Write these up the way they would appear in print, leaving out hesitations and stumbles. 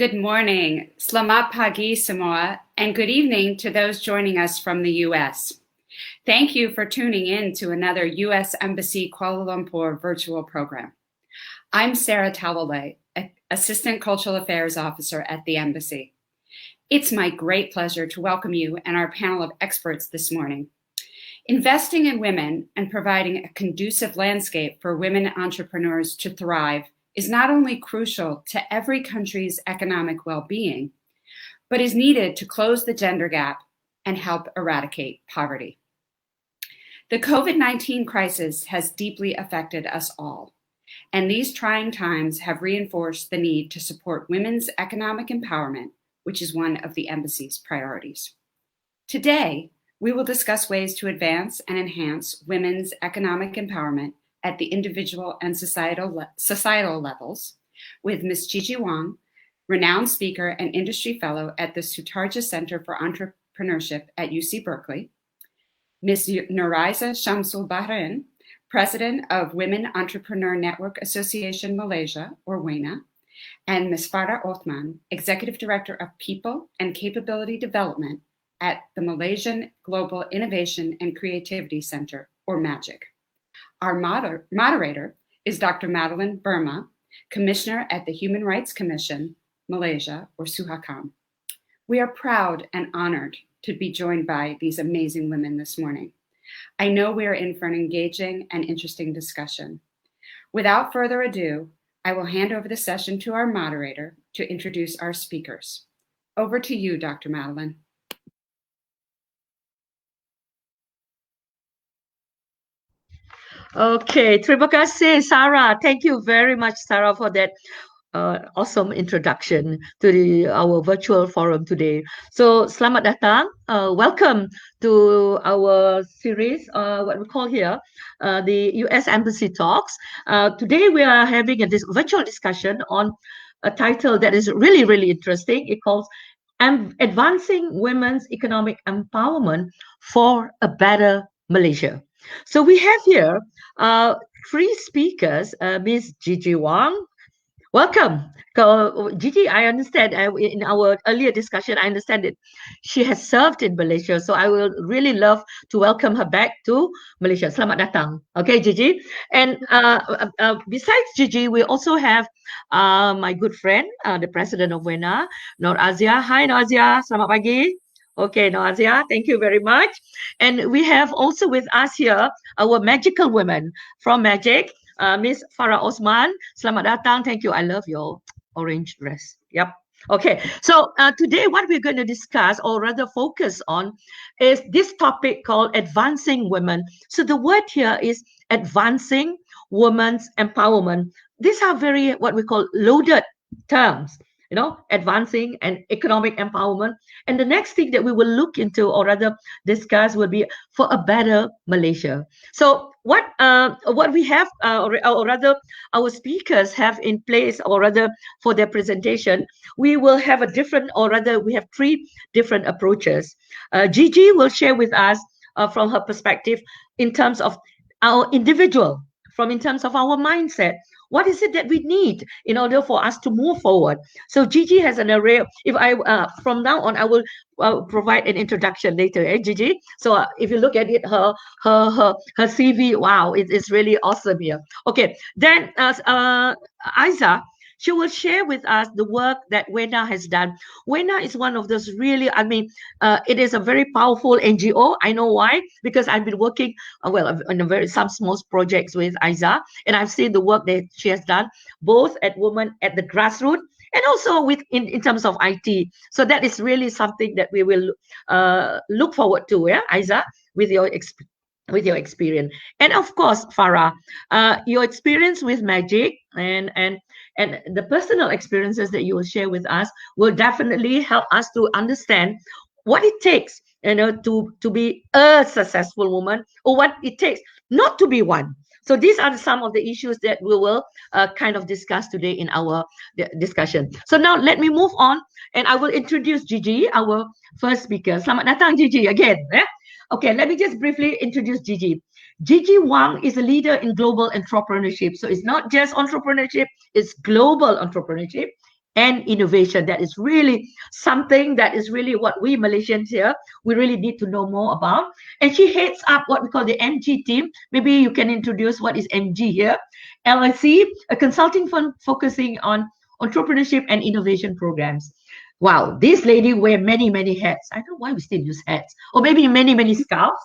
Good morning, Selamat pagi semua, and good evening to those joining us from the U.S. Thank you for tuning in to another U.S. Embassy Kuala Lumpur virtual program. I'm Sarah Tawale, Assistant Cultural Affairs Officer at the Embassy. It's my great pleasure to welcome you and our panel of experts this morning. Investing in women and providing a conducive landscape for women entrepreneurs to thrive is not only crucial to every country's economic well-being, but is needed to close the gender gap and help eradicate poverty. The COVID-19 crisis has deeply affected us all, and these trying times have reinforced the need to support women's economic empowerment, which is one of the Embassy's priorities. Today, we will discuss ways to advance and enhance women's economic empowerment at the individual and societal levels with Ms. Gigi Wong, renowned speaker and industry fellow at the Sutarja Center for Entrepreneurship at UC Berkeley, Ms. Aiza Shamsul Bahrain, president of Women Entrepreneur Network Association Malaysia, or WENA, and Ms. Farah Othman, executive director of People and Capability Development at the Malaysian Global Innovation and Creativity Center, or MAGIC. Our moderator is Dr. Madeline Burma, Commissioner at the Human Rights Commission, Malaysia, or SUHAKAM. We are proud and honored to be joined by these amazing women this morning. I know we are in for an engaging and interesting discussion. Without further ado, I will hand over the session to our moderator to introduce our speakers. Over to you, Dr. Madeline. Okay, terima kasih, Sarah. Thank you very much, Sarah, for that awesome introduction to our virtual forum today. So, selamat datang. Welcome to our series, what we call here, the U.S. Embassy Talks. Today, we are having a virtual discussion on a title that is really, really interesting. It calls Advancing Women's Economic Empowerment for a Better Malaysia. So we have here three speakers, Ms. Gigi Wong. Welcome. Gigi, I understand in our earlier discussion, I understand that she has served in Malaysia. So I will really love to welcome her back to Malaysia. Selamat datang. Okay, Gigi. And besides Gigi, we also have my good friend, the president of WENA, Nur Azia. Hi, Nur Azia. Selamat pagi. Okay, Nazia, thank you very much. And we have also with us here our magical women from Magic, Miss Farah Osman. Selamat datang. Thank you. I love your orange dress. Yep. Okay. So today what we're going to discuss, or rather focus on, is this topic called advancing women. So the word here is advancing women's empowerment. These are very what we call loaded terms. You know, advancing and economic empowerment. And the next thing that we will look into, or rather discuss, will be for a better Malaysia. So what we have, or rather our speakers have in place, or rather for their presentation, we will have a different, or rather we have three different approaches. Gigi will share with us from her perspective in terms of our individual, in terms of our mindset. What is it that we need in order for us to move forward? So Gigi has an array of, from now on, I will provide an introduction later, Gigi? So if you look at it, her CV, wow, it is really awesome here. Okay, then Aiza, she will share with us the work that WENA has done. WENA is one of those really, it is a very powerful NGO. I know why, because I've been working, on some small projects with Aiza, and I've seen the work that she has done, both at women at the grassroots, and also in terms of IT. So that is really something that we will look forward to, yeah, Aiza, with your experience. And of course, Farah, your experience with Magic and the personal experiences that you will share with us will definitely help us to understand what it takes, to be a successful woman, or what it takes not to be one. So these are some of the issues that we will kind of discuss today in our discussion. So now let me move on, and I will introduce Gigi, our first speaker. Selamat datang, Gigi, again. Okay, let me just briefly introduce Gigi. Gigi Wong is a leader in global entrepreneurship. So it's not just entrepreneurship, it's global entrepreneurship. and innovation. That is really something that is really what we Malaysians here, we really need to know more about. And she heads up what we call the MG team. Maybe you can introduce what is MG here. LIC, a consulting firm focusing on entrepreneurship and innovation programs. Wow, this lady wear many, many hats. I don't know why we still use hats, or maybe many, many scarves.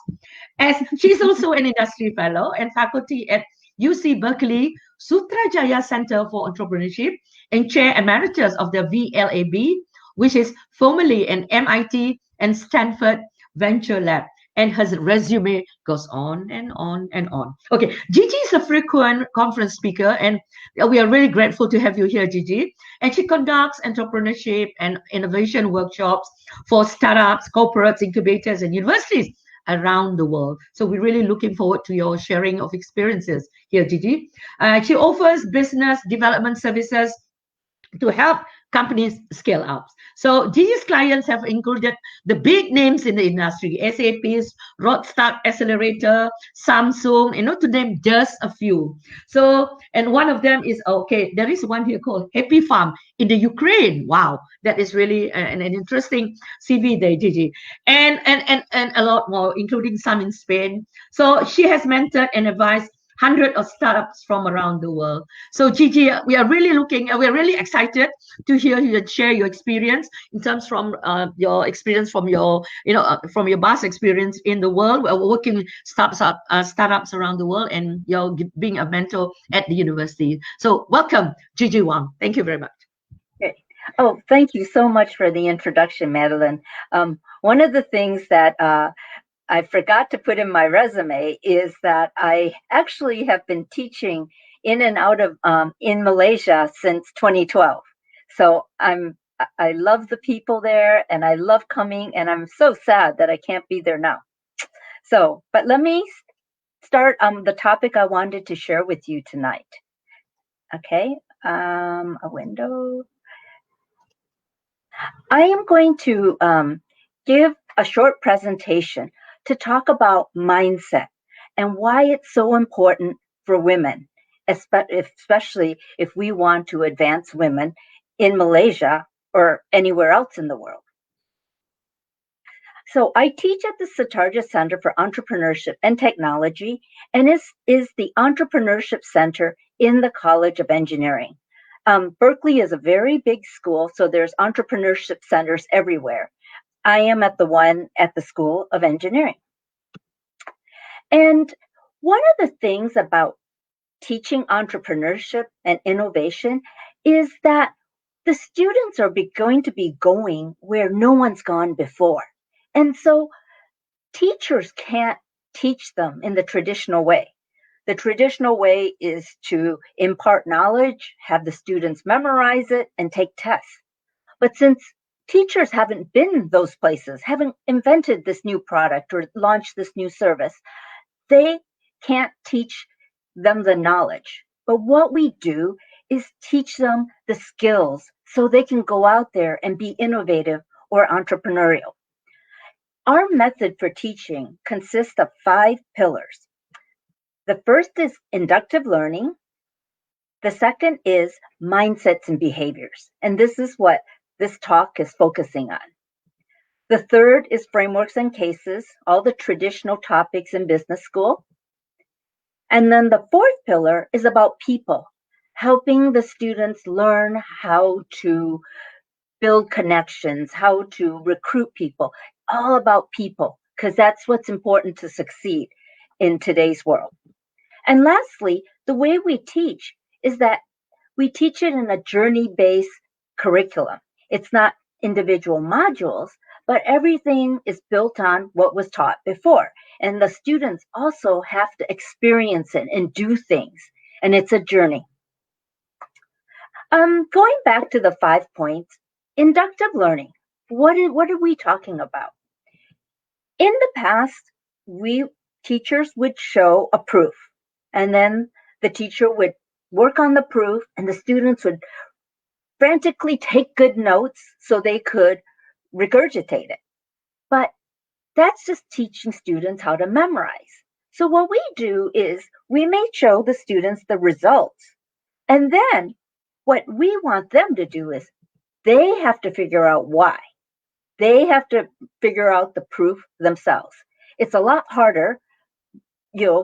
As she's also an industry fellow and faculty at UC Berkeley Sutrajaya Center for Entrepreneurship and chair emeritus of the VLAB, which is formerly an MIT and Stanford Venture Lab. And her resume goes on and on and on. Okay, Gigi is a frequent conference speaker, and we are really grateful to have you here, Gigi. And she conducts entrepreneurship and innovation workshops for startups, corporates, incubators, and universities around the world. So we're really looking forward to your sharing of experiences here, Gigi. She offers business development services to help companies scale up. So Gigi's clients have included the big names in the industry, SAP's Rodstar Accelerator, Samsung, to name just a few. So, and one of them is, okay, there is one here called Happy Farm in the Ukraine. Wow, that is really an interesting CV there, Gigi. And a lot more, including some in Spain. So she has mentored and advised hundreds of startups from around the world. So Gigi, we are really excited to hear you share your experience in terms from your experience from your, from your past experience in the world, working with startups around the world, and being a mentor at the university. So welcome, Gigi Wong. Thank you very much. Oh, thank you so much for the introduction, Madeline. One of the things that I forgot to put in my resume is that I actually have been teaching in and out of in Malaysia since 2012. So I love the people there, and I love coming, and I'm so sad that I can't be there now. So, but let me start the topic I wanted to share with you tonight. Okay, a window. I am going to give a short presentation to talk about mindset and why it's so important for women, especially if we want to advance women in Malaysia or anywhere else in the world. So I teach at the Sutrajaya Center for Entrepreneurship and Technology, and is the Entrepreneurship Center in the College of Engineering. Berkeley is a very big school, so there's entrepreneurship centers everywhere. I am at the one at the School of Engineering. And one of the things about teaching entrepreneurship and innovation is that the students are going to be going where no one's gone before. And so teachers can't teach them in the traditional way. The traditional way is to impart knowledge, have the students memorize it, and take tests. But since teachers haven't been those places, haven't invented this new product or launched this new service, they can't teach them the knowledge. But what we do is teach them the skills so they can go out there and be innovative or entrepreneurial. Our method for teaching consists of 5 pillars. The first is inductive learning. The second is mindsets and behaviors. And this is what this talk is focusing on. The third is frameworks and cases, all the traditional topics in business school. And then the fourth pillar is about people, helping the students learn how to build connections, how to recruit people, all about people, because that's what's important to succeed in today's world. And lastly, the way we teach is that we teach it in a journey-based curriculum. It's not individual modules, but everything is built on what was taught before. And the students also have to experience it and do things. And it's a journey. Going back to the 5 points, inductive learning. What are we talking about? In the past, teachers would show a proof, and then the teacher would work on the proof, and the students would frantically take good notes so they could regurgitate it. But that's just teaching students how to memorize. So what we do is we may show the students the results, and then what we want them to do is they have to figure out why. They have to figure out the proof themselves. It's a lot harder,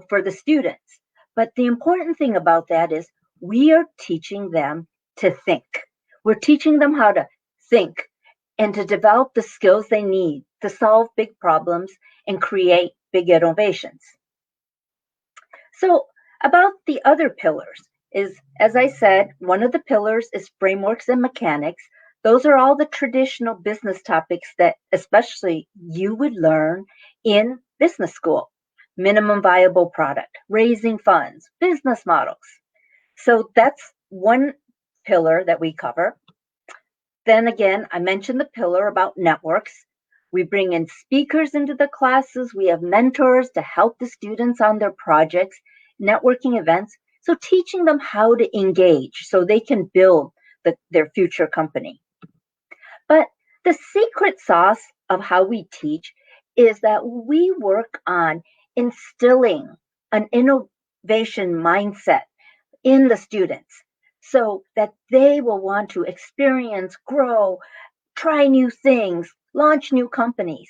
for the students. But the important thing about that is we are teaching them to think. We're teaching them how to think and to develop the skills they need to solve big problems and create big innovations. So about the other pillars is, as I said, one of the pillars is frameworks and mechanics. Those are all the traditional business topics that especially you would learn in business school. Minimum viable product, raising funds, business models. So that's one pillar that we cover. Then again, I mentioned the pillar about networks. We bring in speakers into the classes. We have mentors to help the students on their projects, networking events. So teaching them how to engage so they can build their future company. But the secret sauce of how we teach is that we work on instilling an innovation mindset in the students so that they will want to experience, grow, try new things, launch new companies.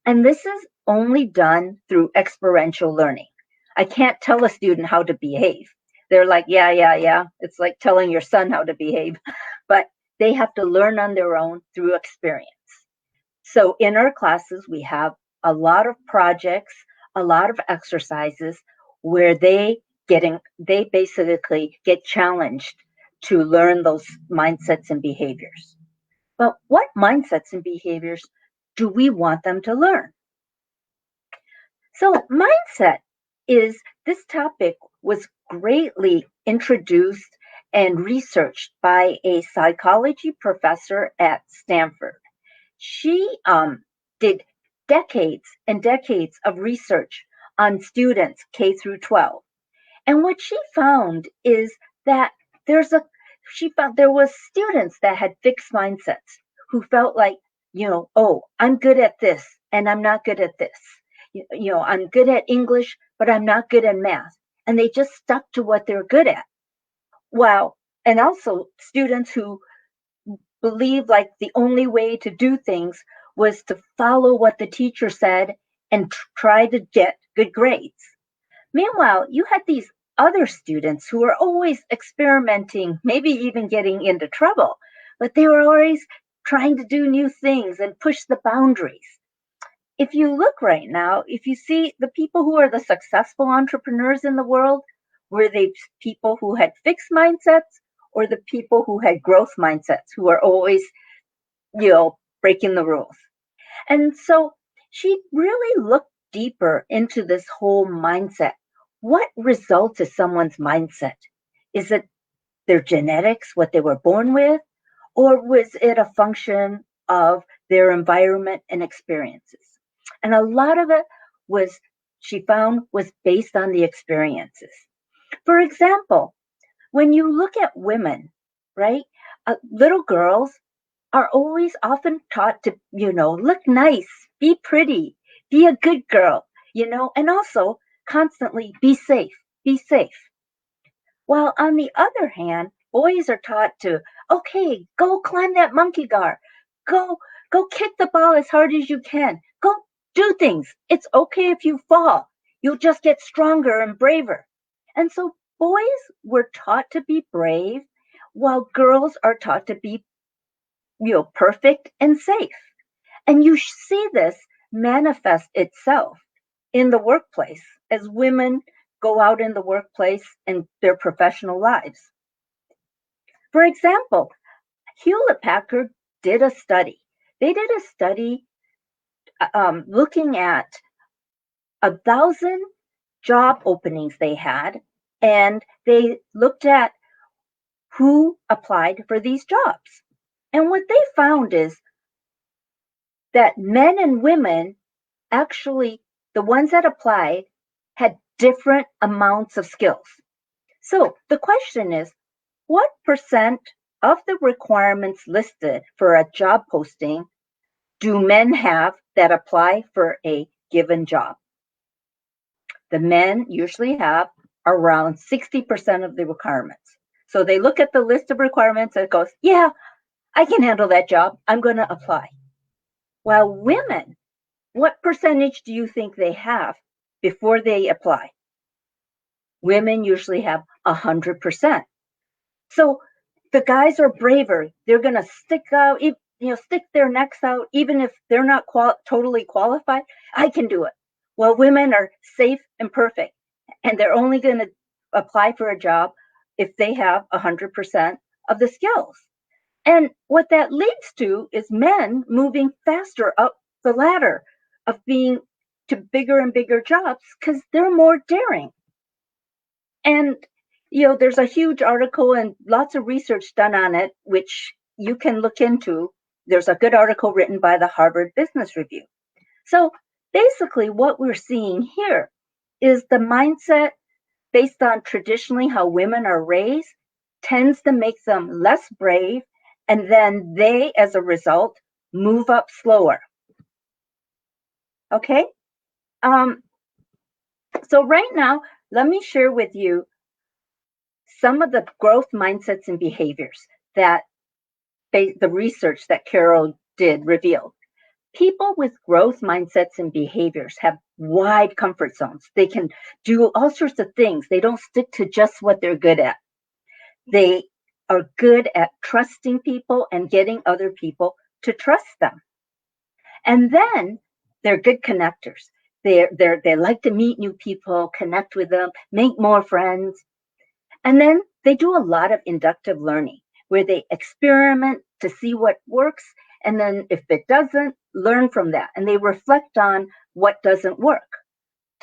And this is only done through experiential learning. I can't tell a student how to behave. They're like, yeah. It's like telling your son how to behave. But they have to learn on their own through experience. So in our classes, we have a lot of projects, a lot of exercises where they basically get challenged to learn those mindsets and behaviors. But what mindsets and behaviors do we want them to learn? So mindset this topic was greatly introduced and researched by a psychology professor at Stanford. She did decades and decades of research on students K through 12. And what she found is that there was students that had fixed mindsets who felt like, oh, I'm good at this and I'm not good at this. I'm good at English, but I'm not good at math. And they just stuck to what they're good at. Wow. And also students who believe like the only way to do things was to follow what the teacher said and try to get good grades. Meanwhile, you had these other students who were always experimenting, maybe even getting into trouble, but they were always trying to do new things and push the boundaries. If you look right now, if you see the people who are the successful entrepreneurs in the world, were they people who had fixed mindsets or the people who had growth mindsets, who are always, breaking the rules? And so she really looked deeper into this whole mindset. What results is someone's mindset? Is it their genetics, what they were born with, or was it a function of their environment and experiences? And a lot of it she found was based on the experiences. For example, when you look at women, right, little girls are always often taught to, look nice, be pretty, be a good girl, and also constantly be safe. While on the other hand, boys are taught to, okay, go climb that monkey bar, go kick the ball as hard as you can, go do things. It's okay if you fall. You'll just get stronger and braver. And so boys were taught to be brave, while girls are taught to be, perfect and safe. And you see this manifest itself in the workplace as women go out in the workplace and their professional lives. For example, Hewlett-Packard did a study. They did a study looking at 1,000 job openings they had, and they looked at who applied for these jobs. And what they found is that men and women, actually, the ones that applied had different amounts of skills. So the question is, what percent of the requirements listed for a job posting do men have that apply for a given job? The men usually have around 60% of the requirements. So they look at the list of requirements and it goes, yeah, I can handle that job. I'm going to apply. While women, what percentage do you think they have before they apply? Women usually have 100%. So the guys are braver. They're going to stick out, stick their necks out, even if they're not totally qualified. I can do it. Well, women are safe and perfect, and they're only going to apply for a job if they have 100% of the skills. And what that leads to is men moving faster up the ladder of being to bigger and bigger jobs because they're more daring. And there's a huge article and lots of research done on it, which you can look into. There's a good article written by the Harvard Business Review. So basically what we're seeing here is the mindset based on traditionally how women are raised tends to make them less brave, and then they, as a result, move up slower. Okay? So right now, let me share with you some of the growth mindsets and behaviors that the research that Carol did revealed. People with growth mindsets and behaviors have wide comfort zones. They can do all sorts of things. They don't stick to just what they're good at. They are good at trusting people and getting other people to trust them. And then they're good connectors. They like to meet new people, connect with them, make more friends. And then they do a lot of inductive learning where they experiment to see what works. And then if it doesn't, learn from that. And they reflect on what doesn't work.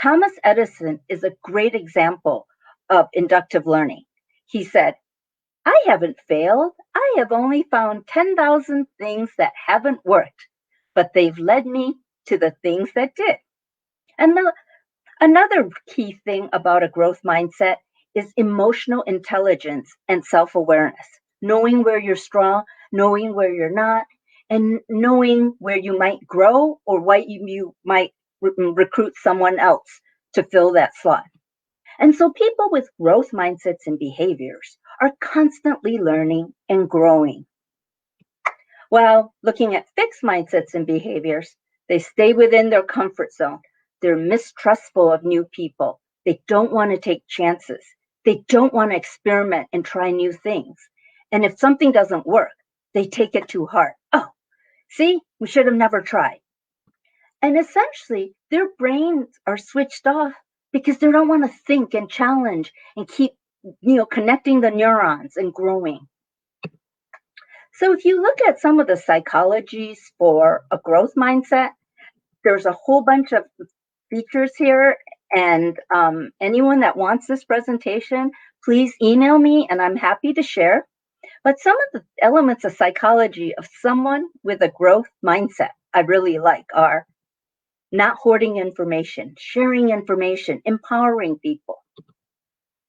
Thomas Edison is a great example of inductive learning. He said, I haven't failed. I have only found 10,000 things that haven't worked, but they've led me to the things that did. And another key thing about a growth mindset is emotional intelligence and self-awareness, knowing where you're strong, knowing where you're not, and knowing where you might grow or why you might recruit someone else to fill that slot. And so people with growth mindsets and behaviors are constantly learning and growing. While looking at fixed mindsets and behaviors, they stay within their comfort zone. They're mistrustful of new people. They don't want to take chances. They don't want to experiment and try new things. And if something doesn't work, they take it too hard. Oh, see, we should have never tried. And essentially, their brains are switched off because they don't want to think and challenge and keep, connecting the neurons and growing. So if you look at some of the psychologies for a growth mindset, there's a whole bunch of features here. And anyone that wants this presentation, please email me and I'm happy to share. But some of the elements of psychology of someone with a growth mindset I really like are not hoarding information, sharing information, empowering people,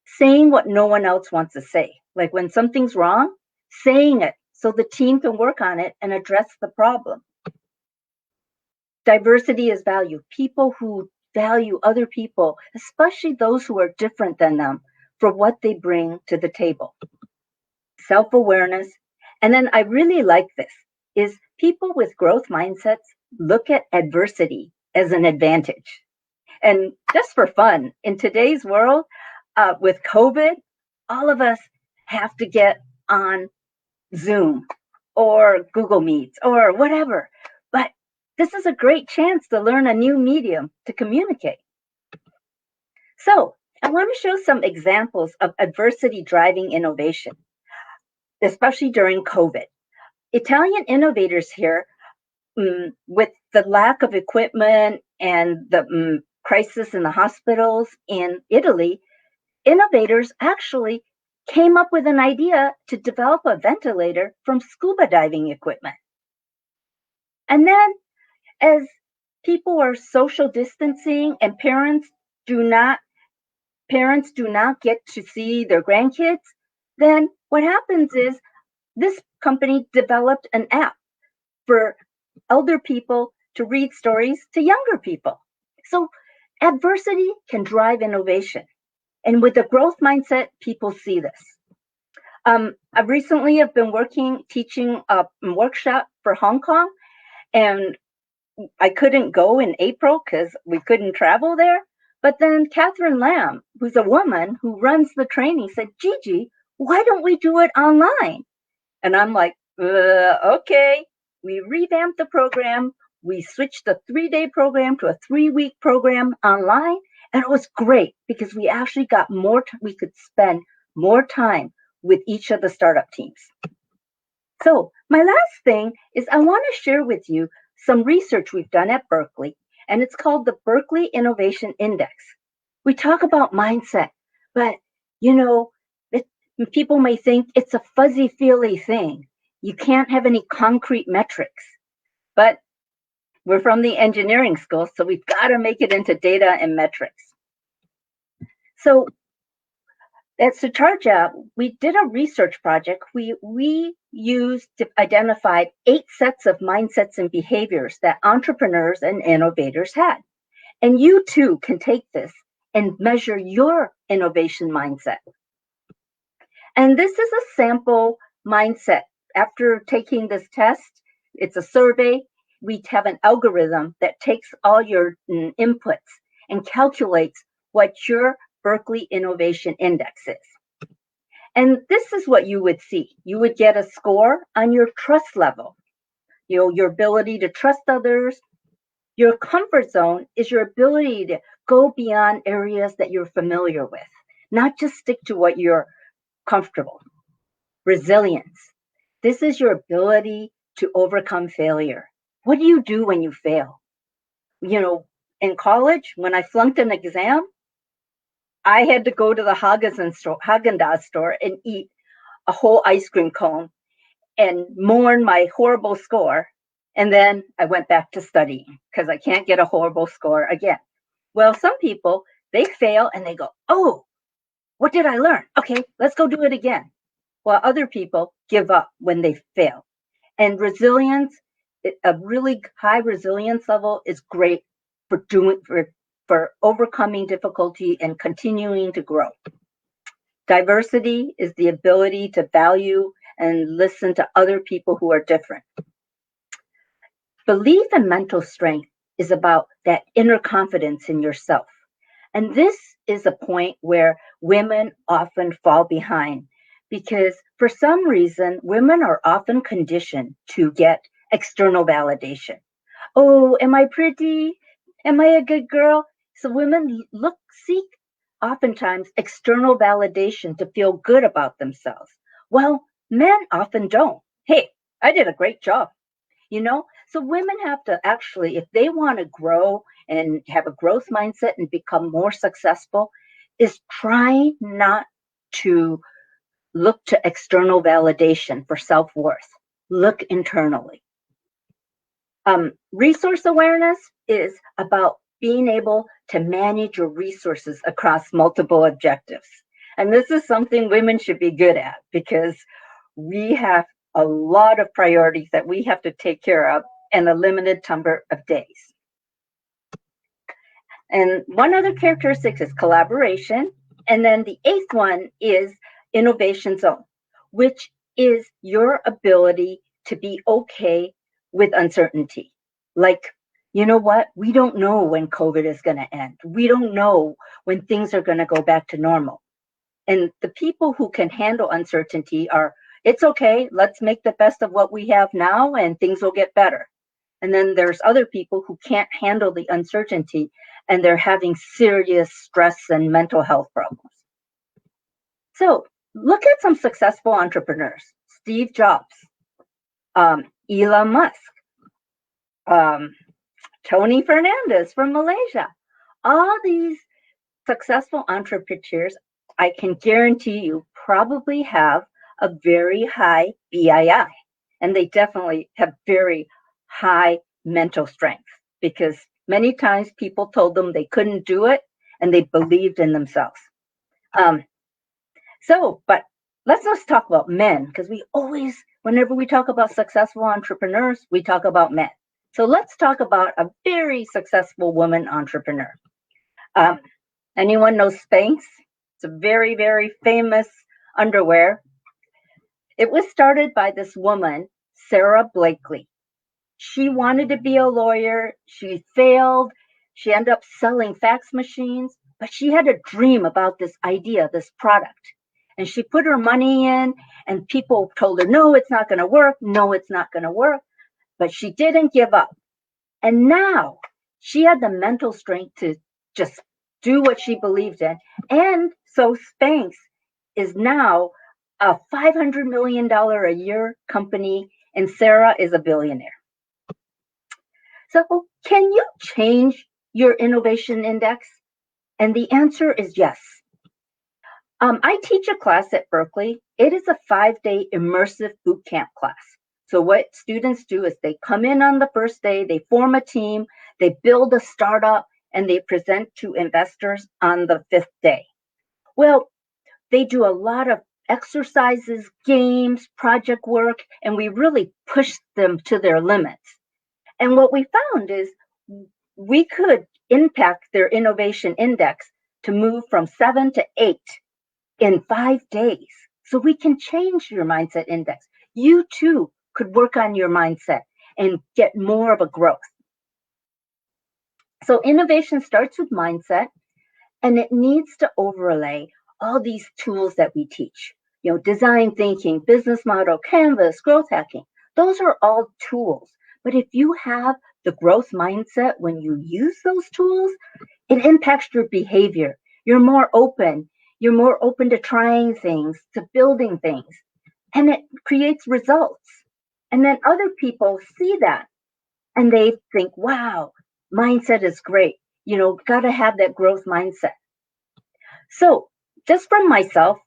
saying what no one else wants to say. Like when something's wrong, saying it so the team can work on it and address the problem. Diversity is value. People who value other people, especially those who are different than them, for what they bring to the table. Self-awareness. And then I really like this, is people with growth mindsets look at adversity as an advantage. And just for fun, in today's world, with COVID, all of us have to get on Zoom or Google Meets or whatever. But this is a great chance to learn a new medium to communicate. So I want to show some examples of adversity driving innovation, especially during COVID. Italian innovators here, with the lack of equipment and the crisis in the hospitals in Italy, innovators actually came up with an idea to develop a ventilator from scuba diving equipment. And then as people are social distancing and parents do not get to see their grandkids, then what happens is this company developed an app for elder people to read stories to younger people. So adversity can drive innovation. And with the growth mindset, people see this. I recently have been teaching a workshop for Hong Kong, and I couldn't go in April because we couldn't travel there. But then Catherine Lamb, who's a woman who runs the training, said, Gigi, why don't we do it online? And I'm like, okay. We revamped the program. We switched the 3-day program to a 3-week program online. And it was great because we actually got we could spend more time with each of the startup teams. So my last thing is I want to share with you some research we've done at Berkeley, and it's called the Berkeley Innovation Index. We talk about mindset, but people may think it's a fuzzy-feely thing. You can't have any concrete metrics, but we're from the engineering school, so we've got to make it into data and metrics. So at Sutarja, we did a research project. We identified 8 sets of mindsets and behaviors that entrepreneurs and innovators had. And you too can take this and measure your innovation mindset. And this is a sample mindset. After taking this test, it's a survey. We have an algorithm that takes all your inputs and calculates what your Berkeley Innovation Index is. And this is what you would see. You would get a score on your trust level, your ability to trust others. Your comfort zone is your ability to go beyond areas that you're familiar with, not just stick to what you're comfortable. Resilience. This is your ability to overcome failure. What do you do when you fail? In college, when I flunked an exam, I had to go to the Haagen-Dazs store and eat a whole ice cream cone and mourn my horrible score. And then I went back to studying because I can't get a horrible score again. Well, some people, they fail and they go, oh, what did I learn? Okay, let's go do it again. While other people give up when they fail. And resilience, a really high resilience level is great for overcoming difficulty and continuing to grow. Diversity is the ability to value and listen to other people who are different. Belief and mental strength is about that inner confidence in yourself. And this is a point where women often fall behind because for some reason, women are often conditioned to get external validation. Oh, am I pretty? Am I a good girl? So women seek oftentimes external validation to feel good about themselves. Well, men often don't. Hey, I did a great job. So women have to actually, if they want to grow and have a growth mindset and become more successful, is try not to look to external validation for self-worth. Look internally. Resource awareness is about being able to manage your resources across multiple objectives. And this is something women should be good at because we have a lot of priorities that we have to take care of in a limited number of days. And one other characteristic is collaboration. And then the 8th one is innovation zone, which is your ability to be okay with uncertainty. Like, you know what? We don't know when COVID is going to end. We don't know when things are going to go back to normal. And the people who can handle uncertainty are, it's okay, let's make the best of what we have now and things will get better. And then there's other people who can't handle the uncertainty and they're having serious stress and mental health problems. So look at some successful entrepreneurs. Steve Jobs, Elon Musk, Tony Fernandez from Malaysia. All these successful entrepreneurs, I can guarantee you, probably have a very high BII. And they definitely have very high mental strength because many times people told them they couldn't do it and they believed in themselves. But let's just talk about men because we always, whenever we talk about successful entrepreneurs, we talk about men. So let's talk about a very successful woman entrepreneur. Anyone know Spanx? It's a very, very famous underwear. It was started by this woman, Sarah Blakely. She wanted to be a lawyer. She failed. She ended up selling fax machines, but she had a dream about this idea, this product. And she put her money in, and people told her, no, it's not going to work. No, it's not going to work. But she didn't give up. And now she had the mental strength to just do what she believed in. And so Spanx is now a $500 million a year company, and Sarah is a billionaire. So can you change your innovation index? And the answer is yes. I teach a class at Berkeley. It is a 5-day immersive boot camp class. So what students do is they come in on the first day, they form a team, they build a startup, and they present to investors on the 5th day. Well, they do a lot of exercises, games, project work, and we really push them to their limits. And what we found is we could impact their innovation index to move from 7 to 8 in 5 days. So we can change your mindset index. You too could work on your mindset and get more of a growth. So innovation starts with mindset, and it needs to overlay all these tools that we teach. You know, design thinking, business model, canvas, growth hacking. Those are all tools. But if you have the growth mindset when you use those tools, it impacts your behavior. You're more open. You're more open to trying things, to building things, and it creates results. And then other people see that and they think, wow, mindset is great. You know, got to have that growth mindset. So just from myself,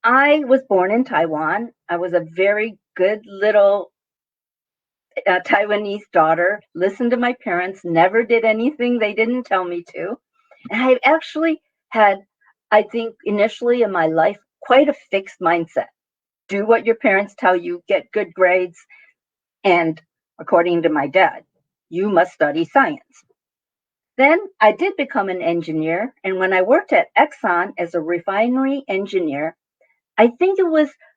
I was born in Taiwan. I was a very good little Taiwanese daughter, listened to my parents, never did anything they didn't tell me to. And I actually had, I think, initially in my life, quite a fixed mindset. Do what your parents tell you, get good grades, and according to my dad, you must study science. Then I did become an engineer, and when I worked at Exxon as a refinery engineer, I think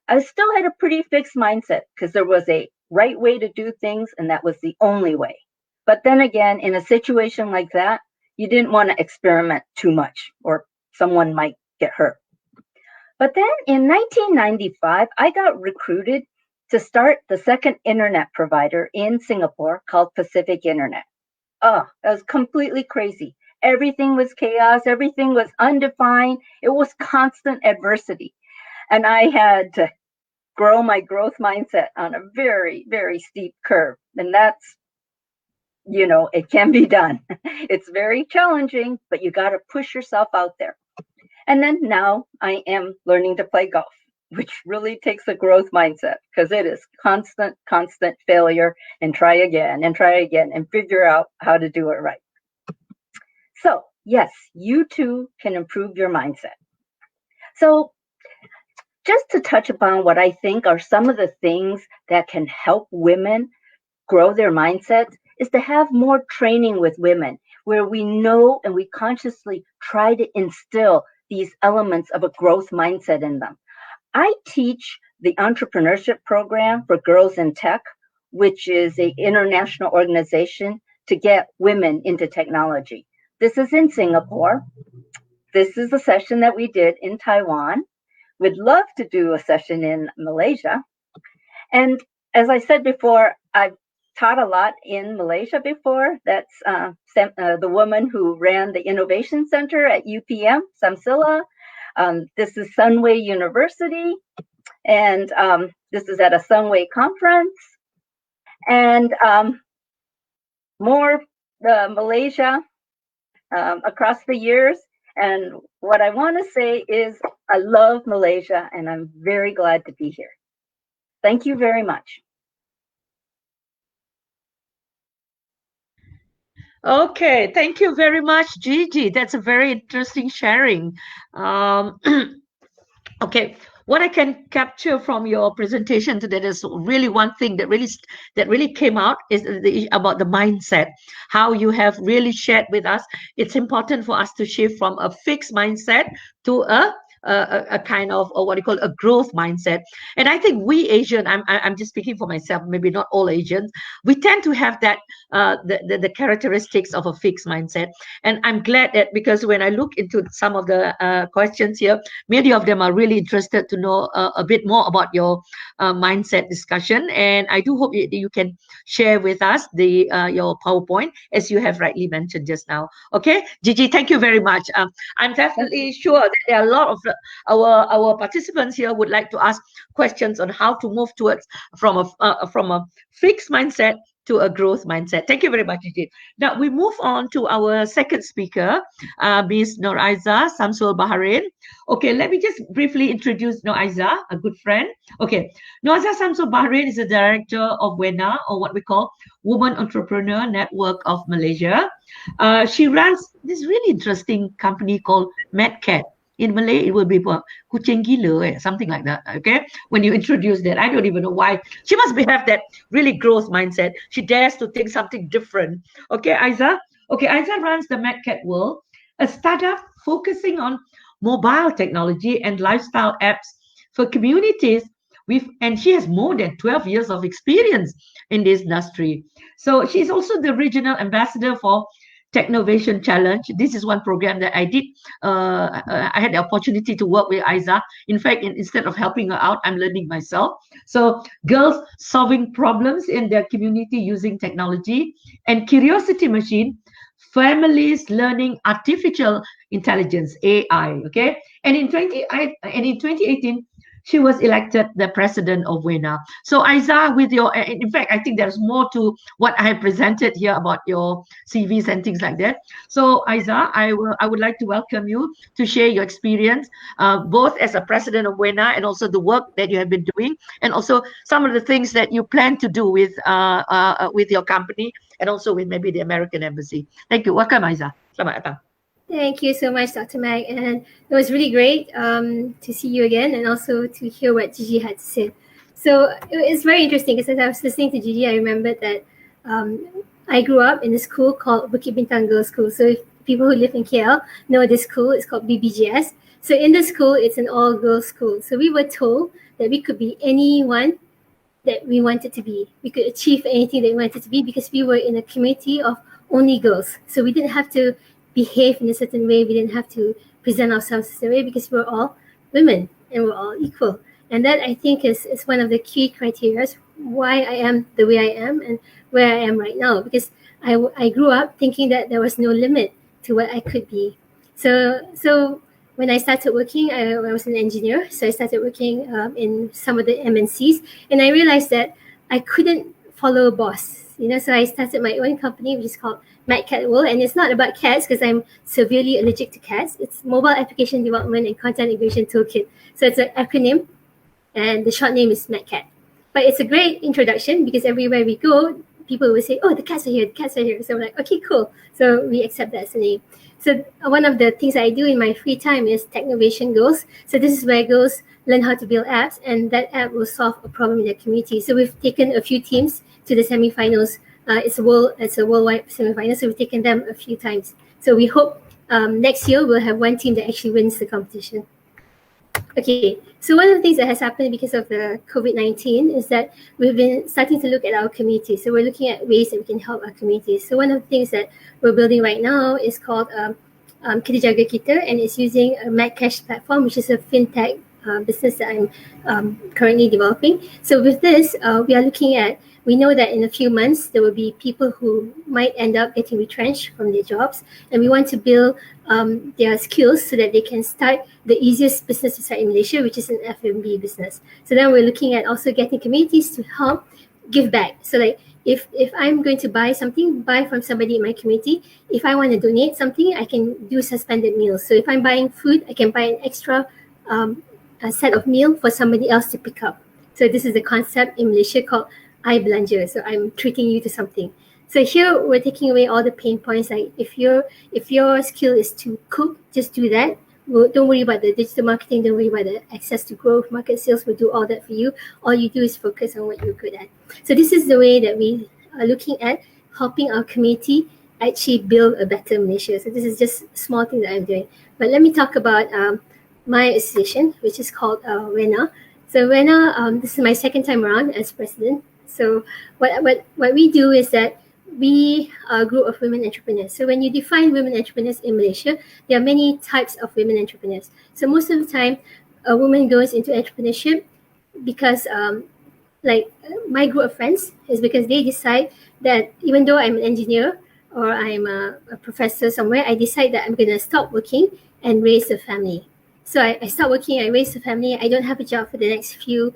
I still had a pretty fixed mindset because there was a right way to do things, and that was the only way. But then again, in a situation like that, you didn't want to experiment too much or someone might get hurt. But then in 1995, I got recruited to start the second internet provider in Singapore called Pacific Internet. Oh, that was completely crazy. Everything was chaos. Everything was undefined. It was constant adversity. And I had to grow my growth mindset on a very, very steep curve. And that's, you know, it can be done. It's very challenging, but you got to push yourself out there. And then now I am learning to play golf, which really takes a growth mindset because it is constant failure and try again and figure out how to do it right. So yes, you too can improve your mindset. So just to touch upon what I think are some of the things that can help women grow their mindsets is to have more training with women where we know and we consciously try to instill these elements of a growth mindset in them. I teach the entrepreneurship program for girls in tech, which is an international organization to get women into technology. This is in Singapore. This is a session that we did in Taiwan. We'd love to do a session in Malaysia. And as I said before, I've taught a lot in Malaysia before. That's the woman who ran the Innovation Center at UPM, Samsila. This is Sunway University, and this is at a Sunway conference. And more Malaysia across the years. And what I want to say is I love Malaysia, and I'm very glad to be here. Thank you very much. Okay, thank you very much, Gigi. That's a very interesting sharing. Okay, what I can capture from your presentation today is really one thing that really came out is about the mindset. How you have really shared with us. It's important for us to shift from a fixed mindset to a a kind of what you call a growth mindset. And I think we Asian, I'm just speaking for myself, maybe not all Asians, we tend to have that the characteristics of a fixed mindset. And I'm glad that, because when I look into some of the questions here, many of them are really interested to know a bit more about your mindset discussion. And I do hope you can share with us the your PowerPoint, as you have rightly mentioned just now. Okay, Gigi, thank you very much. I'm definitely sure that there are a lot of our participants here would like to ask questions on how to move towards from a fixed mindset to a growth mindset. Thank you very much, Gigi. Now we move on to our second speaker, Ms. Nur Aiza Samsul Bahrain. Okay, let me just briefly introduce Nur Aiza, a good friend. Okay, Nur Aiza Samsul Bahrain is the director of WENA, or what we call Woman Entrepreneur Network of Malaysia. She runs this really interesting company called MadCat. In Malay, it will be kucing gila, something like that. Okay, when you introduce that, I don't even know why. She must have that really growth mindset. She dares to think something different. Okay, Aiza. Okay, Aiza runs the MadCat World, a startup focusing on mobile technology and lifestyle apps for communities and she has more than 12 years of experience in this industry. So she's also the regional ambassador for Technovation Challenge. This is one program that I did. I had the opportunity to work with Aiza. In fact, instead of helping her out, I'm learning myself. So girls solving problems in their community using technology, and Curiosity Machine, families learning artificial intelligence, AI. Okay, and in 2018. She was elected the president of WENA. So Aiza, with your, in fact, I think there's more to what I have presented here about your CVs and things like that. So Aiza, I would like to welcome you to share your experience, both as a president of WENA and also the work that you have been doing, and also some of the things that you plan to do with your company and also with maybe the American Embassy. Thank you. Welcome, Aiza. Selamat datang. Thank you so much, Dr. Meg. And it was really great to see you again and also to hear what Gigi had to say. So it's very interesting because as I was listening to Gigi, I remembered that I grew up in a school called Bukit Bintang Girls' School. So if people who live in KL know this school, it's called BBGS. So in the school, it's an all-girls school. So we were told that we could be anyone that we wanted to be. We could achieve anything that we wanted to be because we were in a community of only girls. So we didn't have to behave in a certain way. We didn't have to present ourselves a certain way because we're all women and we're all equal. And that, I think, is one of the key criteria why I am the way I am and where I am right now, because I grew up thinking that there was no limit to what I could be. So when I started working, I was an engineer. So I started working in some of the MNCs, and I realized that I couldn't follow a boss. So I started my own company, which is called MadCat World, and it's not about cats because I'm severely allergic to cats. It's Mobile Application Development and Content Integration Toolkit. So it's an acronym, and the short name is MadCat. But it's a great introduction because everywhere we go, people will say, "Oh, the cats are here, the cats are here." So I'm like, okay, cool. So we accept that as a name. So one of the things I do in my free time is Technovation Girls. So this is where girls learn how to build apps, and that app will solve a problem in their community. So we've taken a few teams to the semifinals. It's a worldwide semifinal, so we've taken them a few times. So we hope next year we'll have one team that actually wins the competition. Okay, so one of the things that has happened because of the COVID-19 is that we've been starting to look at our community. So we're looking at ways that we can help our community. So one of the things that we're building right now is called Kita Jaga Kita, and it's using a MadCash platform, which is a fintech business that I'm currently developing. So with this, we know that in a few months, there will be people who might end up getting retrenched from their jobs. And we want to build their skills so that they can start the easiest business to start in Malaysia, which is an F&B business. So then we're looking at also getting communities to help give back. So like if I'm going to buy something, buy from somebody in my community. If I want to donate something, I can do suspended meals. So if I'm buying food, I can buy an extra a set of meal for somebody else to pick up. So this is the concept in Malaysia called I belanja. So I'm treating you to something. So here we're taking away all the pain points. Like if your skill is to cook, just do that. Don't worry about the digital marketing. Don't worry about the access to growth. Market sales will do all that for you. All you do is focus on what you're good at. So this is the way that we are looking at helping our community actually build a better Malaysia. So this is just a small thing that I'm doing. But let me talk about my association, which is called WENA. So WENA, this is my second time around as president. So what we do is that we are a group of women entrepreneurs. So when you define women entrepreneurs in Malaysia, there are many types of women entrepreneurs. So most of the time, a woman goes into entrepreneurship because like my group of friends is because they decide that even though I'm an engineer or I'm a professor somewhere, I decide that I'm going to stop working and raise a family. So I start working, I raise a family, I don't have a job for the next few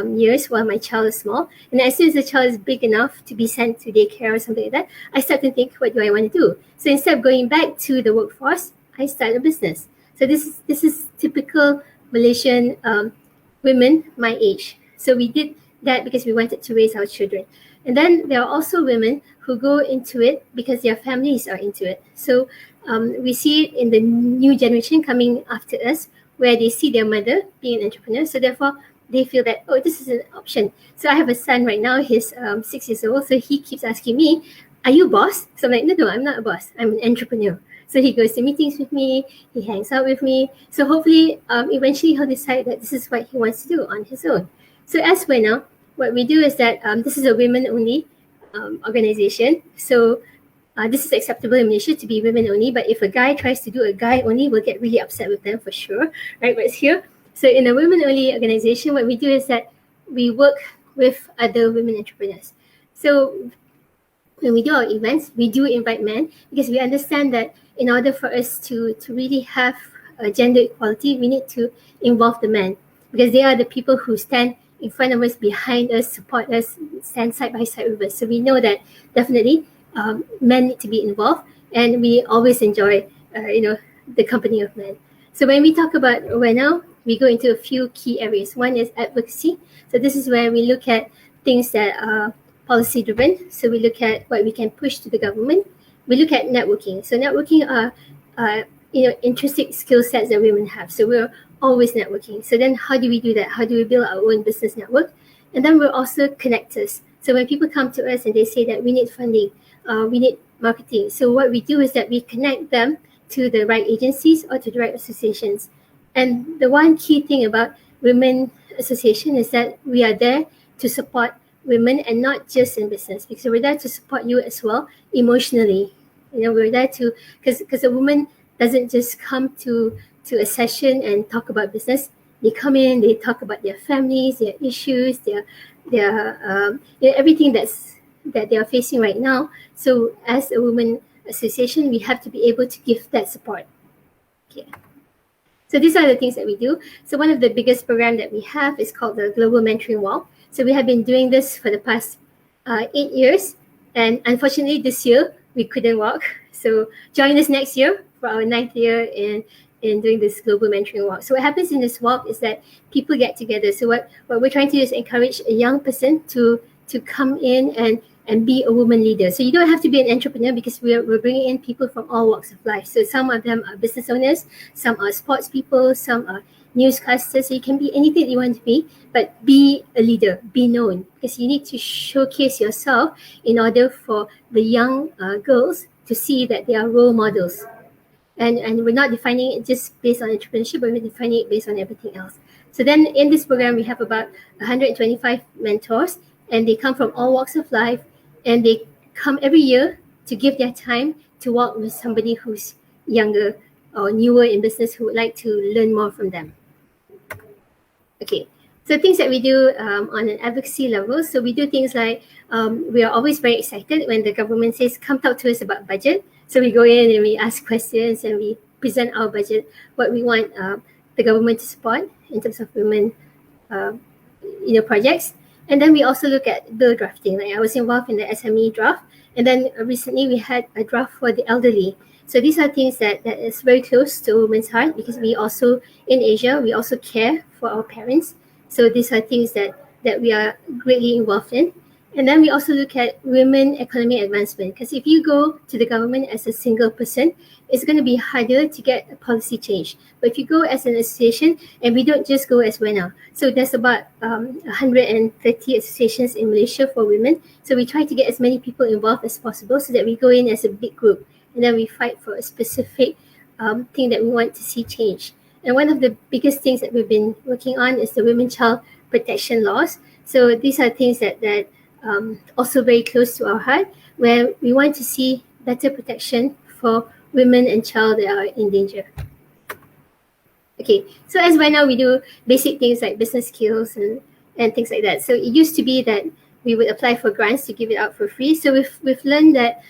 years while my child is small. And as soon as the child is big enough to be sent to daycare or something like that, I start to think, what do I want to do? So instead of going back to the workforce, I start a business. So this is typical Malaysian women my age. So we did that because we wanted to raise our children. And then there are also women who go into it because their families are into it. So we see it in the new generation coming after us, where they see their mother being an entrepreneur. So therefore, they feel that, oh, this is an option. So I have a son right now, he's 6 years old. So he keeps asking me, are you a boss? So I'm like, no, I'm not a boss. I'm an entrepreneur. So he goes to meetings with me, he hangs out with me. So hopefully, eventually he'll decide that this is what he wants to do on his own. So as we're now, what we do is that this is a women-only organization. So this is acceptable in Malaysia to be women-only, but if a guy tries to do a guy-only, we'll get really upset with them for sure, right? But it's here. So in a women-only organization, what we do is that we work with other women entrepreneurs. So when we do our events, we do invite men because we understand that in order for us to really have gender equality, we need to involve the men because they are the people who stand in front of us, behind us, support us, stand side by side with us. So we know that definitely men need to be involved, and we always enjoy, the company of men. So when we talk about WENA, we go into a few key areas. One is advocacy. So this is where we look at things that are policy driven. So we look at what we can push to the government. We look at networking. So networking are intrinsic skill sets that women have. So we're always networking. So then how do we do that? How do we build our own business network? And then we're also connectors. So when people come to us and they say that we need funding, we need marketing. So what we do is that we connect them to the right agencies or to the right associations. And the one key thing about Women Association is that we are there to support women and not just in business, because we're there to support you as well emotionally. We're there to, because a woman doesn't just come to a session and talk about business. They come in, they talk about their families, their issues, their everything that they are facing right now. So as a women association, we have to be able to give that support. Okay. So these are the things that we do. So one of the biggest programs that we have is called the Global Mentoring Walk. So we have been doing this for the past 8 years. And unfortunately, this year, we couldn't walk. So join us next year for our 9th year in doing this Global Mentoring Walk. So what happens in this walk is that people get together. So what we're trying to do is encourage a young person to come in and be a woman leader. So you don't have to be an entrepreneur because we're bringing in people from all walks of life. So some of them are business owners, some are sports people, some are newscasters. So you can be anything that you want to be, but be a leader, be known, because you need to showcase yourself in order for the young girls to see that they are role models. And we're not defining it just based on entrepreneurship, but we're defining it based on everything else. So then in this program, we have about 125 mentors, and they come from all walks of life, and they come every year to give their time to walk with somebody who's younger or newer in business who would like to learn more from them. Okay, so things that we do on an advocacy level. So we do things like we are always very excited when the government says, come talk to us about budget. So we go in and we ask questions and we present our budget, what we want the government to support in terms of women projects. And then we also look at bill drafting. Like I was involved in the SME draft. And then recently we had a draft for the elderly. So these are things that is very close to a woman's heart, because we also, in Asia, we also care for our parents. So these are things that we are greatly involved in. And then we also look at women economic advancement, because if you go to the government as a single person, it's going to be harder to get a policy change. But if you go as an association, and we don't just go as WENA, so there's about 130 associations in Malaysia for women. So we try to get as many people involved as possible so that we go in as a big group, and then we fight for a specific thing that we want to see change. And one of the biggest things that we've been working on is the women child protection laws. So these are things that also very close to our heart, where we want to see better protection for women and child that are in danger. Okay, so as by now we do basic things like business skills and things like that. So it used to be that we would apply for grants to give it out for free. So we've learned that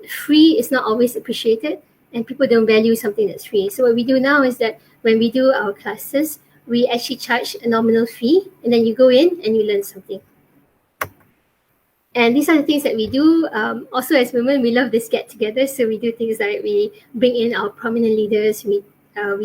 free is not always appreciated, and people don't value something that's free. So what we do now is that when we do our classes, we actually charge a nominal fee, and then you go in and you learn something. And these are the things that we do. Also, as women, we love this get-together. So we do things like we bring in our prominent leaders. We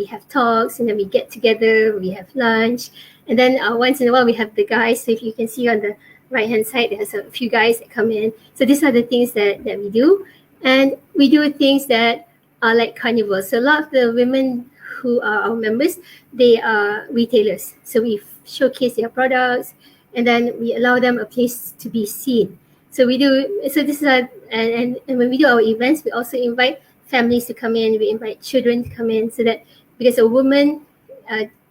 have talks, and then we get together. We have lunch, and then once in a while we have the guys. So if you can see on the right-hand side, there's a few guys that come in. So these are the things that we do, and we do things that are like carnivals. So a lot of the women who are our members, they are retailers. So we showcase their products, and then we allow them a place to be seen. So we do. So this is and when we do our events, we also invite families to come in. We invite children to come in, so that because a woman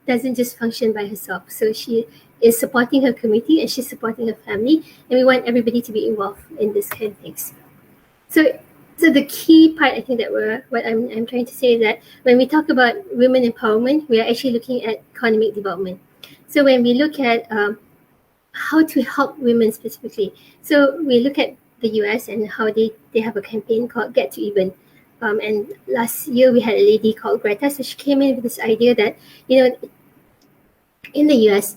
doesn't just function by herself. So she is supporting her community and she's supporting her family, and we want everybody to be involved in this kind of things. So the key part, I think, that what I'm trying to say is that when we talk about women empowerment, we are actually looking at economic development. So when we look at how to help women specifically, so we look at the US and how they have a campaign called Get to Even. And last year we had a lady called Greta, so she came in with this idea that, in the US,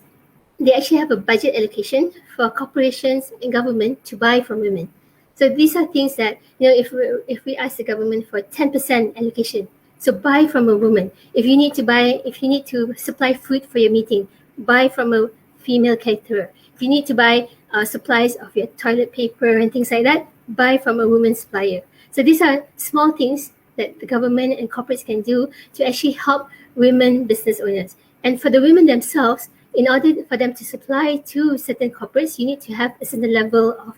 they actually have a budget allocation for corporations and government to buy from women. So these are things that, if we ask the government for 10% allocation, so buy from a woman. If you need to supply food for your meeting, buy from a female caterer. If you need to buy supplies of your toilet paper and things like that, buy from a woman supplier. So these are small things that the government and corporates can do to actually help women business owners. And for the women themselves, in order for them to supply to certain corporates, you need to have a certain level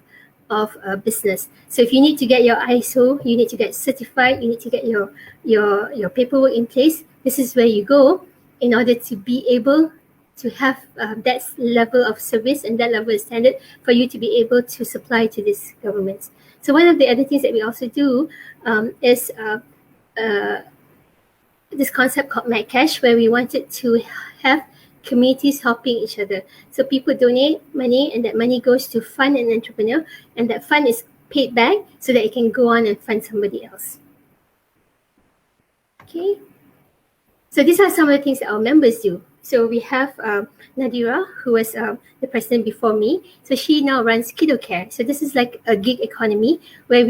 of business. So if you need to get your ISO, you need to get certified, you need to get your paperwork in place. This is where you go in order to be able to have that level of service and that level of standard for you to be able to supply to these governments. So one of the other things that we also do is this concept called Mad Cash, where we wanted to have communities helping each other. So people donate money, and that money goes to fund an entrepreneur, and that fund is paid back so that it can go on and fund somebody else. Okay. So these are some of the things that our members do. So we have Nadira, who was the president before me. So she now runs Kiddo Care. So this is like a gig economy where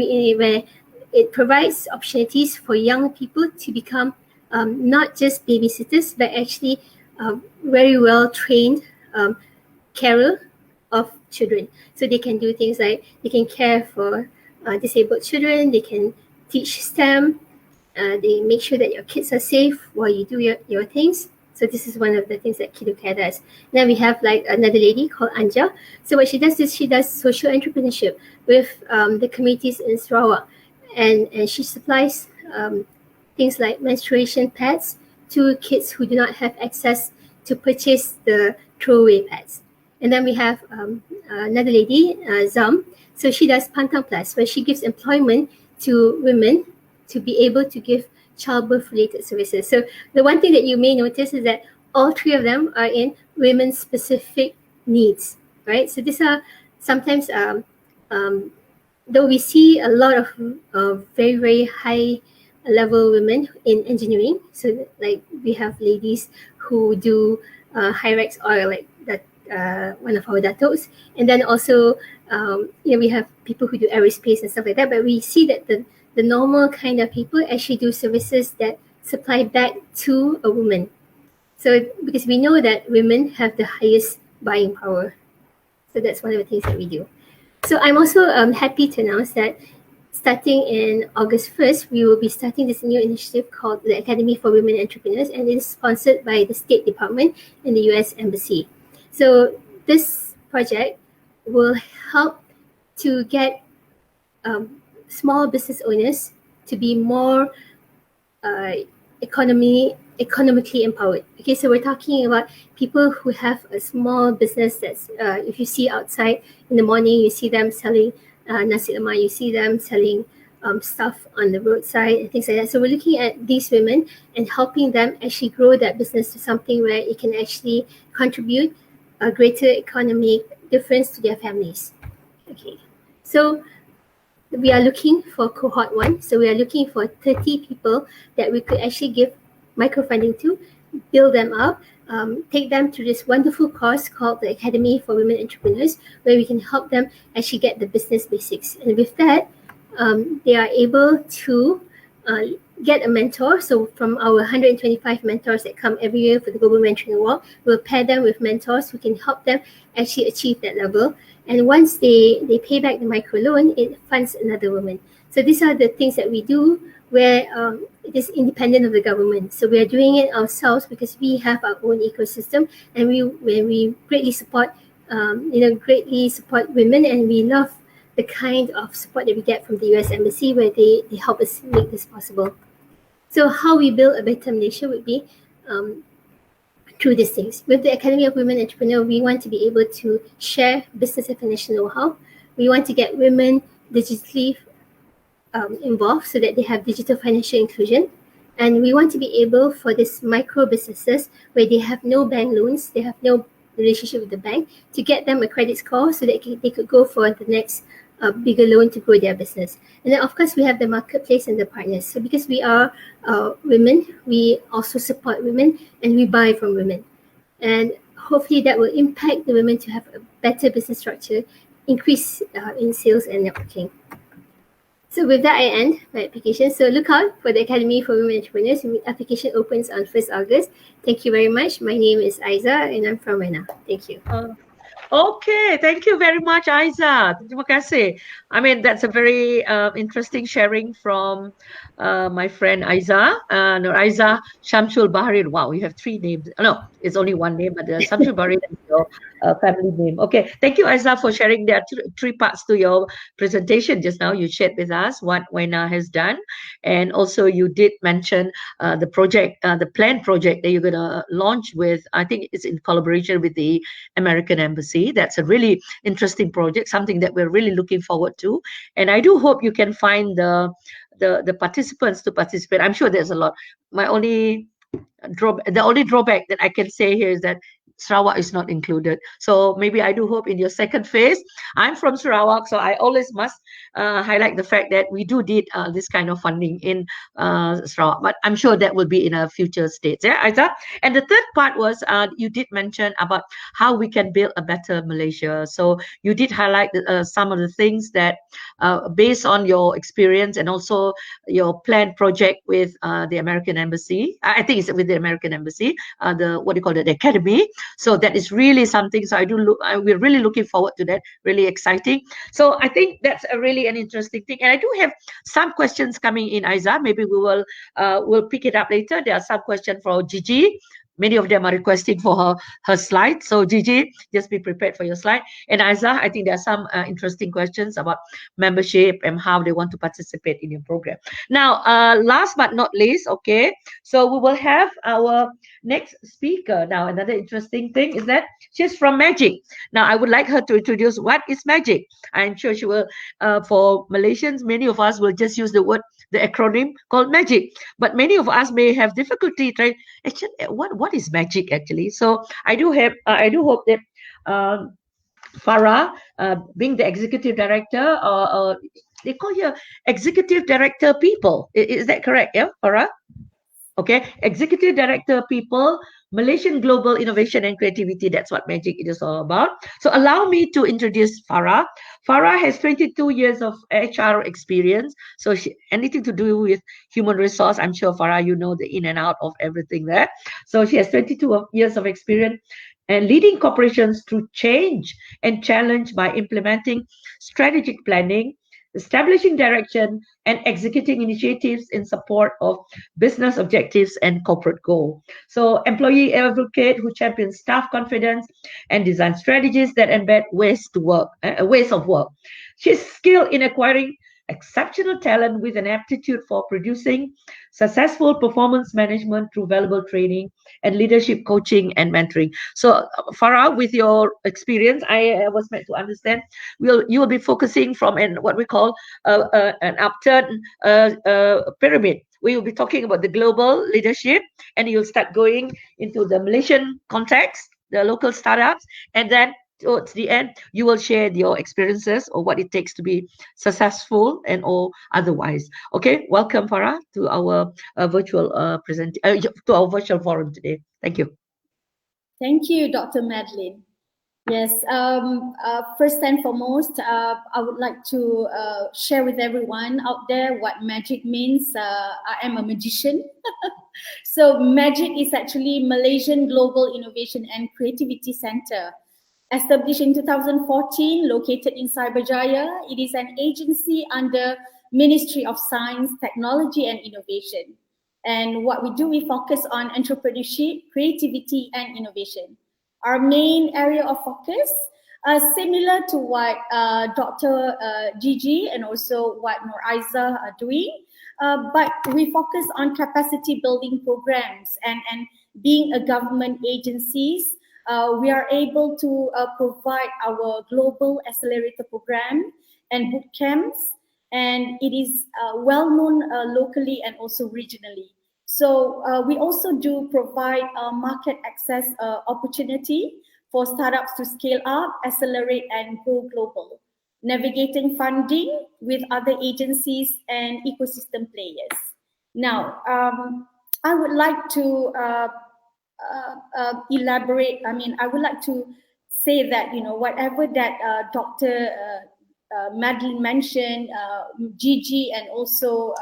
it provides opportunities for young people to become not just babysitters, but actually very well trained carer of children. So they can do things like they can care for disabled children. They can teach STEM. They make sure that your kids are safe while you do your things. So this is one of the things that Kiddo Care does. Then we have like another lady called Anja. So what she does is she does social entrepreneurship with the communities in Sarawak. And she supplies things like menstruation pads to kids who do not have access to purchase the throwaway pads. And then we have another lady, Zam. So she does Pantang Plus, where she gives employment to women to be able to give childbirth-related services. So the one thing that you may notice is that all three of them are in women-specific needs, right? So these are sometimes, though we see a lot of very, very high-level women in engineering. So like we have ladies who do Hyrex oil, like that, one of our datos. And then also, we have people who do aerospace and stuff like that. But we see that the normal kind of people actually do services that supply back to a woman. So because we know that women have the highest buying power. So that's one of the things that we do. So I'm also happy to announce that starting in August 1st, we will be starting this new initiative called the Academy for Women Entrepreneurs, and it is sponsored by the State Department and the US Embassy. So this project will help to get small business owners to be more economically empowered. Okay, so we're talking about people who have a small business that's, if you see outside in the morning, you see them selling nasi lemak, you see them selling stuff on the roadside and things like that. So we're looking at these women and helping them actually grow that business to something where it can actually contribute a greater economic difference to their families. Okay, so we are looking for cohort 1. So we are looking for 30 people that we could actually give microfunding to, build them up, take them to this wonderful course called the Academy for Women Entrepreneurs, where we can help them actually get the business basics. And with that, they are able to get a mentor. So from our 125 mentors that come every year for the Global Mentoring Award, we'll pair them with mentors who can help them actually achieve that level. And once they pay back the microloan, it funds another woman. So these are the things that we do where it is independent of the government. So we are doing it ourselves because we have our own ecosystem, and we greatly support greatly support women, and we love the kind of support that we get from the US Embassy, where they help us make this possible. So how we build a better Malaysia would be through these things. With the Academy of Women Entrepreneur, we want to be able to share business and financial know-how. We want to get women digitally involved so that they have digital financial inclusion. And we want to be able for these micro businesses where they have no bank loans, they have no relationship with the bank, to get them a credit score so that they could go for the next bigger loan to grow their business. And then of course we have the marketplace and the partners. So because we are women, we also support women and we buy from women. And hopefully that will impact the women to have a better business structure, increase in sales and networking. So with that, I end my application. So look out for the Academy for Women Entrepreneurs. Application opens on 1st August. Thank you very much. My name is Aiza and I'm from Mena. Thank you. Okay, thank you very much, Aiza. Terima kasih. I mean, that's a very interesting sharing from my friend Aiza. Aiza Shamsul Bahrain. Wow, you have 3 names. No, it's only 1 name, but Shamsul Bahrain is your family name. Okay, thank you, Aiza, for sharing. There are 3 parts to your presentation just now. You shared with us what WENA has done, and also you did mention the project, the planned project that you're going to launch with, I think it's in collaboration with the American Embassy. That's a really interesting project, something that we're really looking forward to. And I do hope you can find the participants to participate. I'm sure there's a lot. The only drawback that I can say here is that Sarawak is not included. So maybe I do hope in your second phase. I'm from Sarawak, so I always must highlight the fact that we do need this kind of funding in Sarawak. But I'm sure that will be in a future state. Yeah, Aiza? And the third part was you did mention about how we can build a better Malaysia. So you did highlight some of the things that based on your experience and also your planned project with the American Embassy. I think it's with the American Embassy, the Academy. So that is really something. So we're really looking forward to that. Really exciting. So I think that's really an interesting thing. And I do have some questions coming in, Aiza. Maybe we will we'll pick it up later. There are some questions for Gigi. Many of them are requesting for her slide. So Gigi, just be prepared for your slide. And Aiza, I think there are some interesting questions about membership and how they want to participate in your program. Now, last but not least, okay, so we will have our next speaker. Now, another interesting thing is that she's from Magic. Now, I would like her to introduce what is Magic. I'm sure she will, for Malaysians, many of us will just use the acronym called Magic. But many of us may have difficulty trying, actually, what is Magic actually? So I do hope that Farah, being the executive director, they call you executive director people. Is that correct? Yeah, Farah? Okay, executive director people, Malaysian Global Innovation and Creativity. That's what Magic is all about. So allow me to introduce Farah. Farah has 22 years of HR experience. So anything to do with human resource, I'm sure Farah, you know the in and out of everything there. So she has 22 years of experience and leading corporations through change and challenge by implementing strategic planning, establishing direction, and executing initiatives in support of business objectives and corporate goal. So employee advocate who champions staff confidence and design strategies that embed ways of work. She's skilled in acquiring exceptional talent with an aptitude for producing successful performance management through valuable training and leadership coaching and mentoring. So, Farah, with your experience, I was meant to understand you will be focusing from what we call an upturn pyramid. We will be talking about the global leadership, and you'll start going into the Malaysian context, the local startups, and then towards the end, you will share your experiences or what it takes to be successful and or otherwise. Okay, welcome Farah to our virtual to our virtual forum today. Thank you. Thank you, Dr. Madeline. Yes, first and foremost, I would like to share with everyone out there what magic means. I am a magician. So magic is actually Malaysian Global Innovation and Creativity Center. Established in 2014, located in Cyberjaya, it is an agency under Ministry of Science, Technology and Innovation. And what we do, we focus on entrepreneurship, creativity and innovation. Our main area of focus, similar to what Dr. Gigi and also what Aiza are doing, but we focus on capacity building programs and being a government agencies, we are able to provide our global accelerator program and boot camps, and it is well known locally and also regionally. So we also do provide market access opportunity for startups to scale up, accelerate and go global, navigating funding with other agencies and ecosystem players. Now, I would like to elaborate. I would like to say that, whatever that Dr. Madeline mentioned, Gigi and also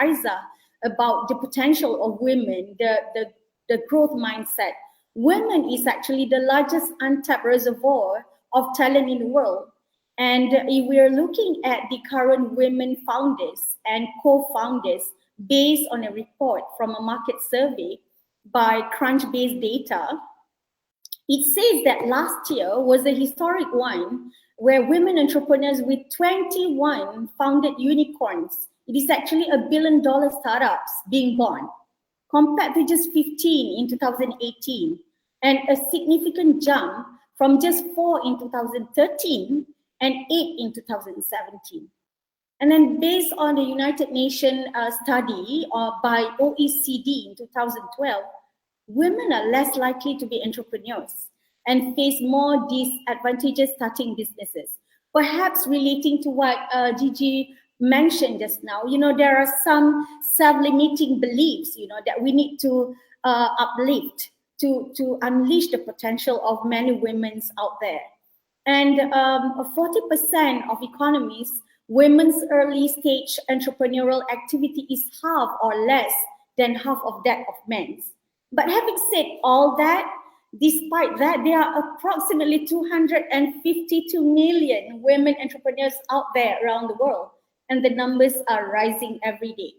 Aiza, about the potential of women, the growth mindset. Women is actually the largest untapped reservoir of talent in the world. And if we are looking at the current women founders and co-founders based on a report from a market survey by Crunchbase Data, it says that last year was a historic one where women entrepreneurs with 21 founded unicorns. It is actually $1 billion startups being born, compared to just 15 in 2018, and a significant jump from just 4 in 2013 and 8 in 2017. And then based on the United Nations study by OECD in 2012, women are less likely to be entrepreneurs and face more disadvantages starting businesses. Perhaps relating to what Gigi mentioned just now, there are some self-limiting beliefs, that we need to uplift to unleash the potential of many women out there. And 40% of economies, women's early stage entrepreneurial activity is half or less than half of that of men's. But having said all that, despite that, there are approximately 252 million women entrepreneurs out there around the world, and the numbers are rising every day.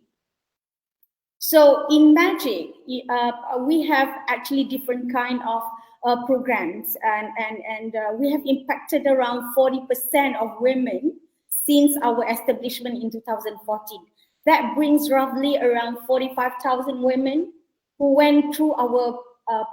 So in Magic, we have actually different kind of programs, and we have impacted around 40% of women since our establishment in 2014. That brings roughly around 45,000 women who went through our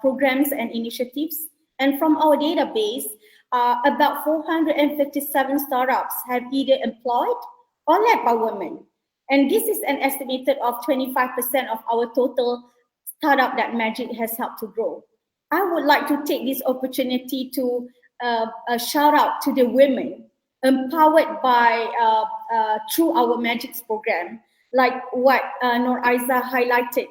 programs and initiatives. And from our database, about 457 startups have either employed or led by women. And this is an estimated of 25% of our total startup that Magic has helped to grow. I would like to take this opportunity to shout out to the women empowered by through our Magic's program, like what Aiza highlighted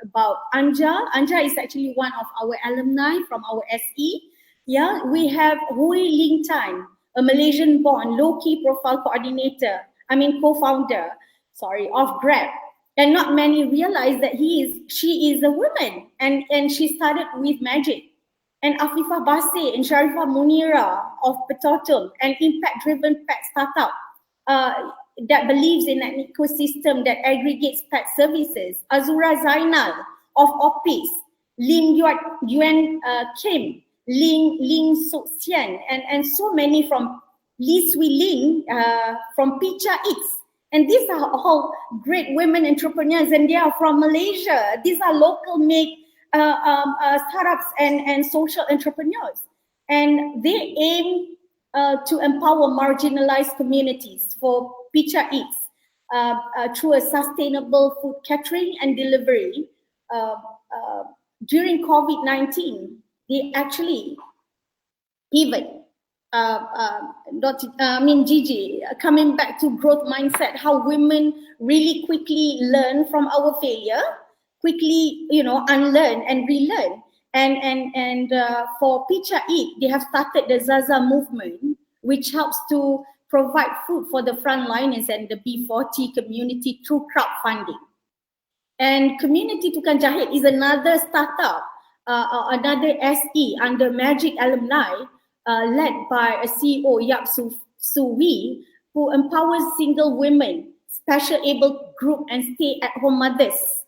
about Anja. Anja is actually one of our alumni from our SE. Yeah, we have Hui Ling Tan, a Malaysian-born low-key profile co-founder, of Grab. And not many realize that she is a woman, and she started with Magic. And Afifah Basir and Sharifah Munira of Petotum, an impact-driven pet startup that believes in an ecosystem that aggregates pet services. Azura Zainal of Opis, Lim Yuan Kim, Ling Sok Sian, and so many from Li Sui Ling from Picha Eats, And these are all great women entrepreneurs, and they are from Malaysia. These are local made startups and social entrepreneurs. And they aim to empower marginalized communities for Picha Eats through a sustainable food catering and delivery. During COVID-19, they actually pivot. Gigi, coming back to growth mindset, how women really quickly learn from our failure, quickly, unlearn and relearn. And for Picha Eat, they have started the Zaza movement, which helps to provide food for the frontliners and the B40 community through crowdfunding. And Community Tukang Jahit is another startup, another SE under Magic Alumni, led by a CEO, Yap Suwi, who empowers single women, special able group, and stay-at-home mothers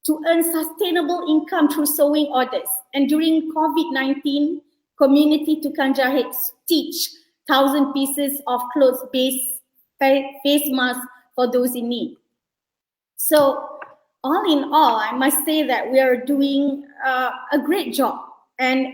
to earn sustainable income through sewing orders. And during COVID-19, Community Tukang Jahit stitch 1,000 pieces of clothes-based face masks for those in need. So, all in all, I must say that we are doing a great job, and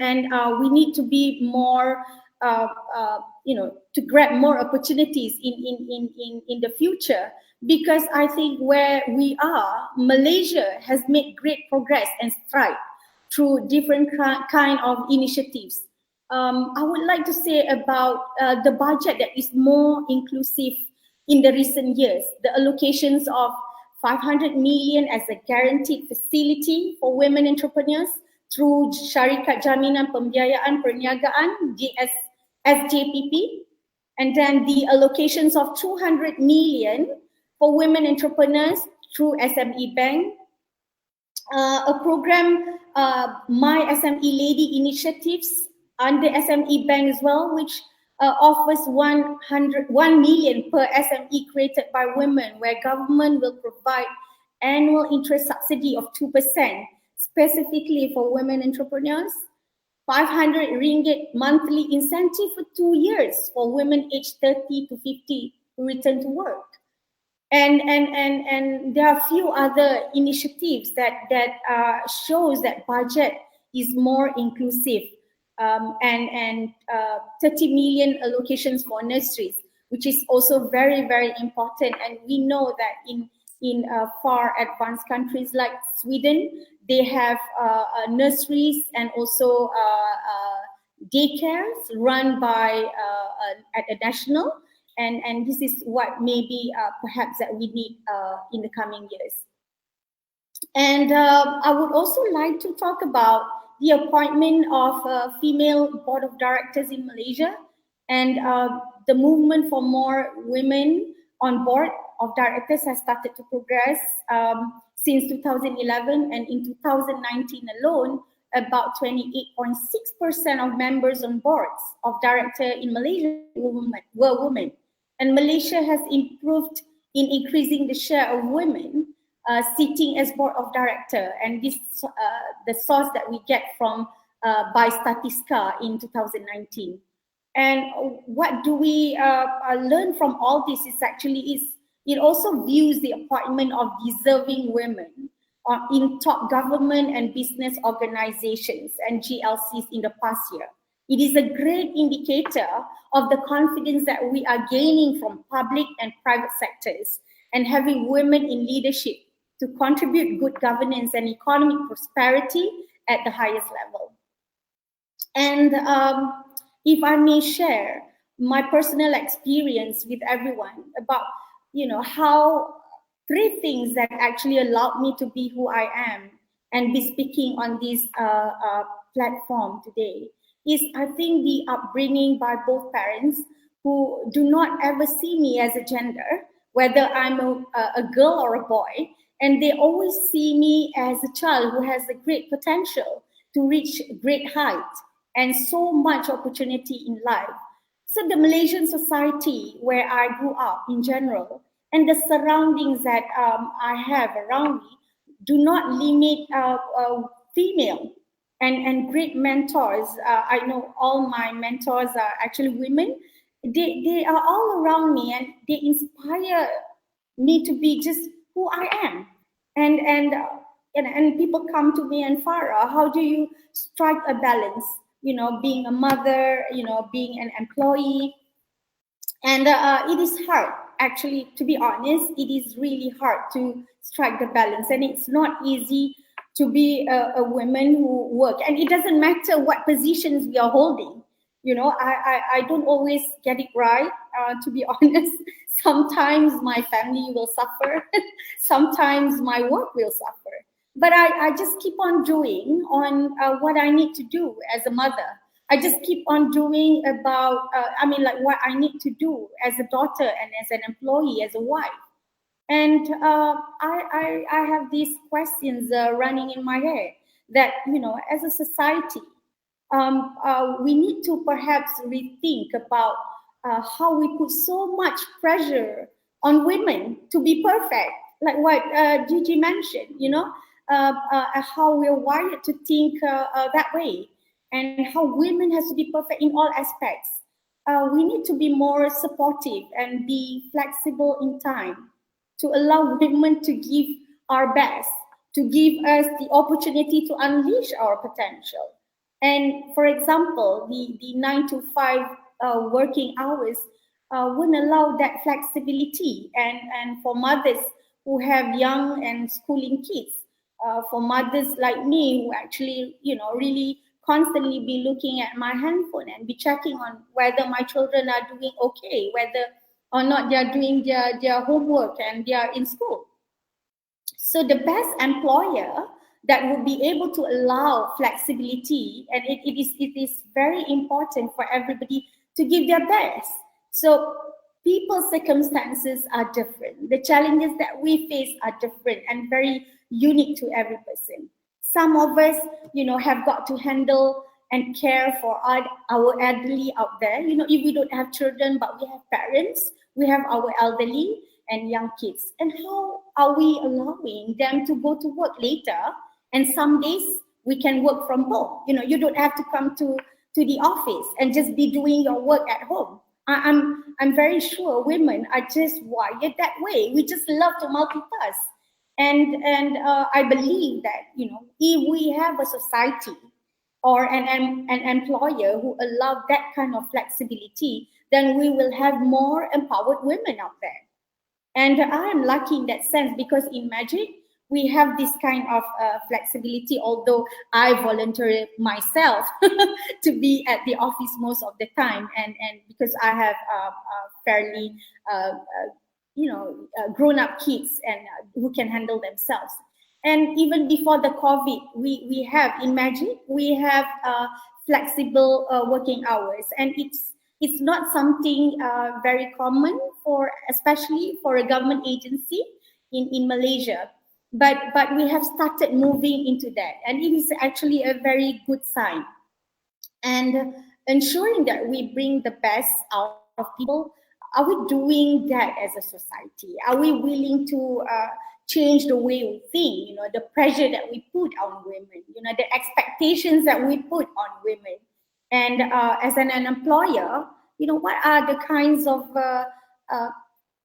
we need to be more, to grab more opportunities in the future, because I think where we are, Malaysia has made great progress and stride through different kind of initiatives. I would like to say about the budget that is more inclusive in the recent years, the allocations of 500 million as a guaranteed facility for women entrepreneurs through Syarikat Jaminan Pembiayaan Perniagaan, SJPP, and then the allocations of 200 million for women entrepreneurs through SME Bank, a program, My SME Lady Initiatives under SME Bank as well, which offers 1 million per SME created by women, where government will provide annual interest subsidy of 2%, specifically for women entrepreneurs, 500 ringgit monthly incentive for 2 years for women aged 30 to 50 who return to work. And there are a few other initiatives that shows that budget is more inclusive. And 30 million allocations for nurseries, which is also very, very important. And we know that in far advanced countries like Sweden, they have nurseries and also daycares run by at a national. And this is what maybe perhaps that we need in the coming years. And I would also like to talk about the appointment of a female board of directors in Malaysia, and the movement for more women on board of directors has started to progress since 2011, and in 2019 alone, about 28.6% of members on boards of director in Malaysia were women. And Malaysia has improved in increasing the share of women sitting as board of director, and this the source that we get from by Statista in 2019. And what do we learn from all this is it also views the appointment of deserving women in top government and business organizations and GLCs in the past year. It is a great indicator of the confidence that we are gaining from public and private sectors, and having women in leadership to contribute good governance and economic prosperity at the highest level. And if I may share my personal experience with everyone about, how 3 things that actually allowed me to be who I am and be speaking on this platform today is, I think, the upbringing by both parents, who do not ever see me as a gender, whether I'm a girl or a boy, and they always see me as a child who has a great potential to reach great height and so much opportunity in life. So the Malaysian society where I grew up in general, and the surroundings that I have around me, do not limit female and great mentors. I know all my mentors are actually women. They are all around me, and they inspire need to be just who I am. And people come to me and, Farah, how do you strike a balance? Being a mother, being an employee, and it is hard. Actually, to be honest, it is really hard to strike the balance, and it's not easy to be a woman who work. And it doesn't matter what positions we are holding. I don't always get it right. To be honest, sometimes my family will suffer, sometimes my work will suffer. But I just keep on doing on what I need to do as a mother. I just keep on doing about, what I need to do as a daughter and as an employee, as a wife. And I have these questions running in my head that, as a society, we need to perhaps rethink about how we put so much pressure on women to be perfect, like what Gigi mentioned, how we're wired to think that way, and how women has to be perfect in all aspects. We need to be more supportive and be flexible in time to allow women to give our best, to give us the opportunity to unleash our potential. And for example, the 9 to 5 working hours wouldn't allow that flexibility. And for mothers who have young and schooling kids, for mothers like me who actually, really constantly be looking at my handphone and be checking on whether my children are doing okay, whether or not they are doing their homework and they are in school. So the best employer that would be able to allow flexibility, and it is very important for everybody to give their best. So people's circumstances are different. The challenges that we face are different and very unique to every person. Some of us, have got to handle and care for our elderly out there. If we don't have children, but we have parents, we have our elderly and young kids. And how are we allowing them to go to work later? And some days we can work from home. You don't have to come to the office and just be doing your work at home. I'm very sure women are just wired that way. We just love to multitask. And I believe that, if we have a society or an employer who allow that kind of flexibility, then we will have more empowered women out there. And I am lucky in that sense, because in Magic, we have this kind of flexibility, although I volunteer myself to be at the office most of the time. And because I have fairly, grown-up kids and who can handle themselves. And even before the COVID, we have in Magic, we have flexible working hours. And it's not something very common especially for a government agency in Malaysia. But we have started moving into that, and it is actually a very good sign. And ensuring that we bring the best out of people, are we doing that as a society? Are we willing to change the way we think? The pressure that we put on women, the expectations that we put on women. And as an employer, what are the kinds of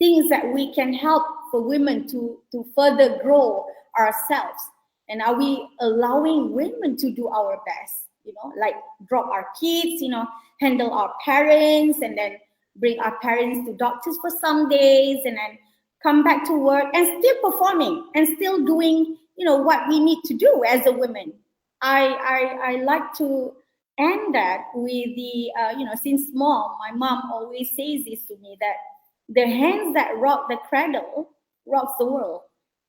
things that we can help for women to further grow ourselves? And are we allowing women to do our best? Like drop our kids, handle our parents, and then bring our parents to doctors for some days, and then come back to work and still performing and still doing, what we need to do as a woman. I like to end that with the, since small, my mom always says this to me, that the hands that rock the cradle rocks the world.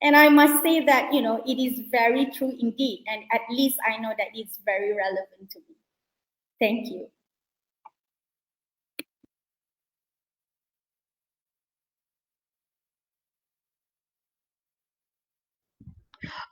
And I must say that, it is very true indeed. And at least I know that it's very relevant to me. Thank you.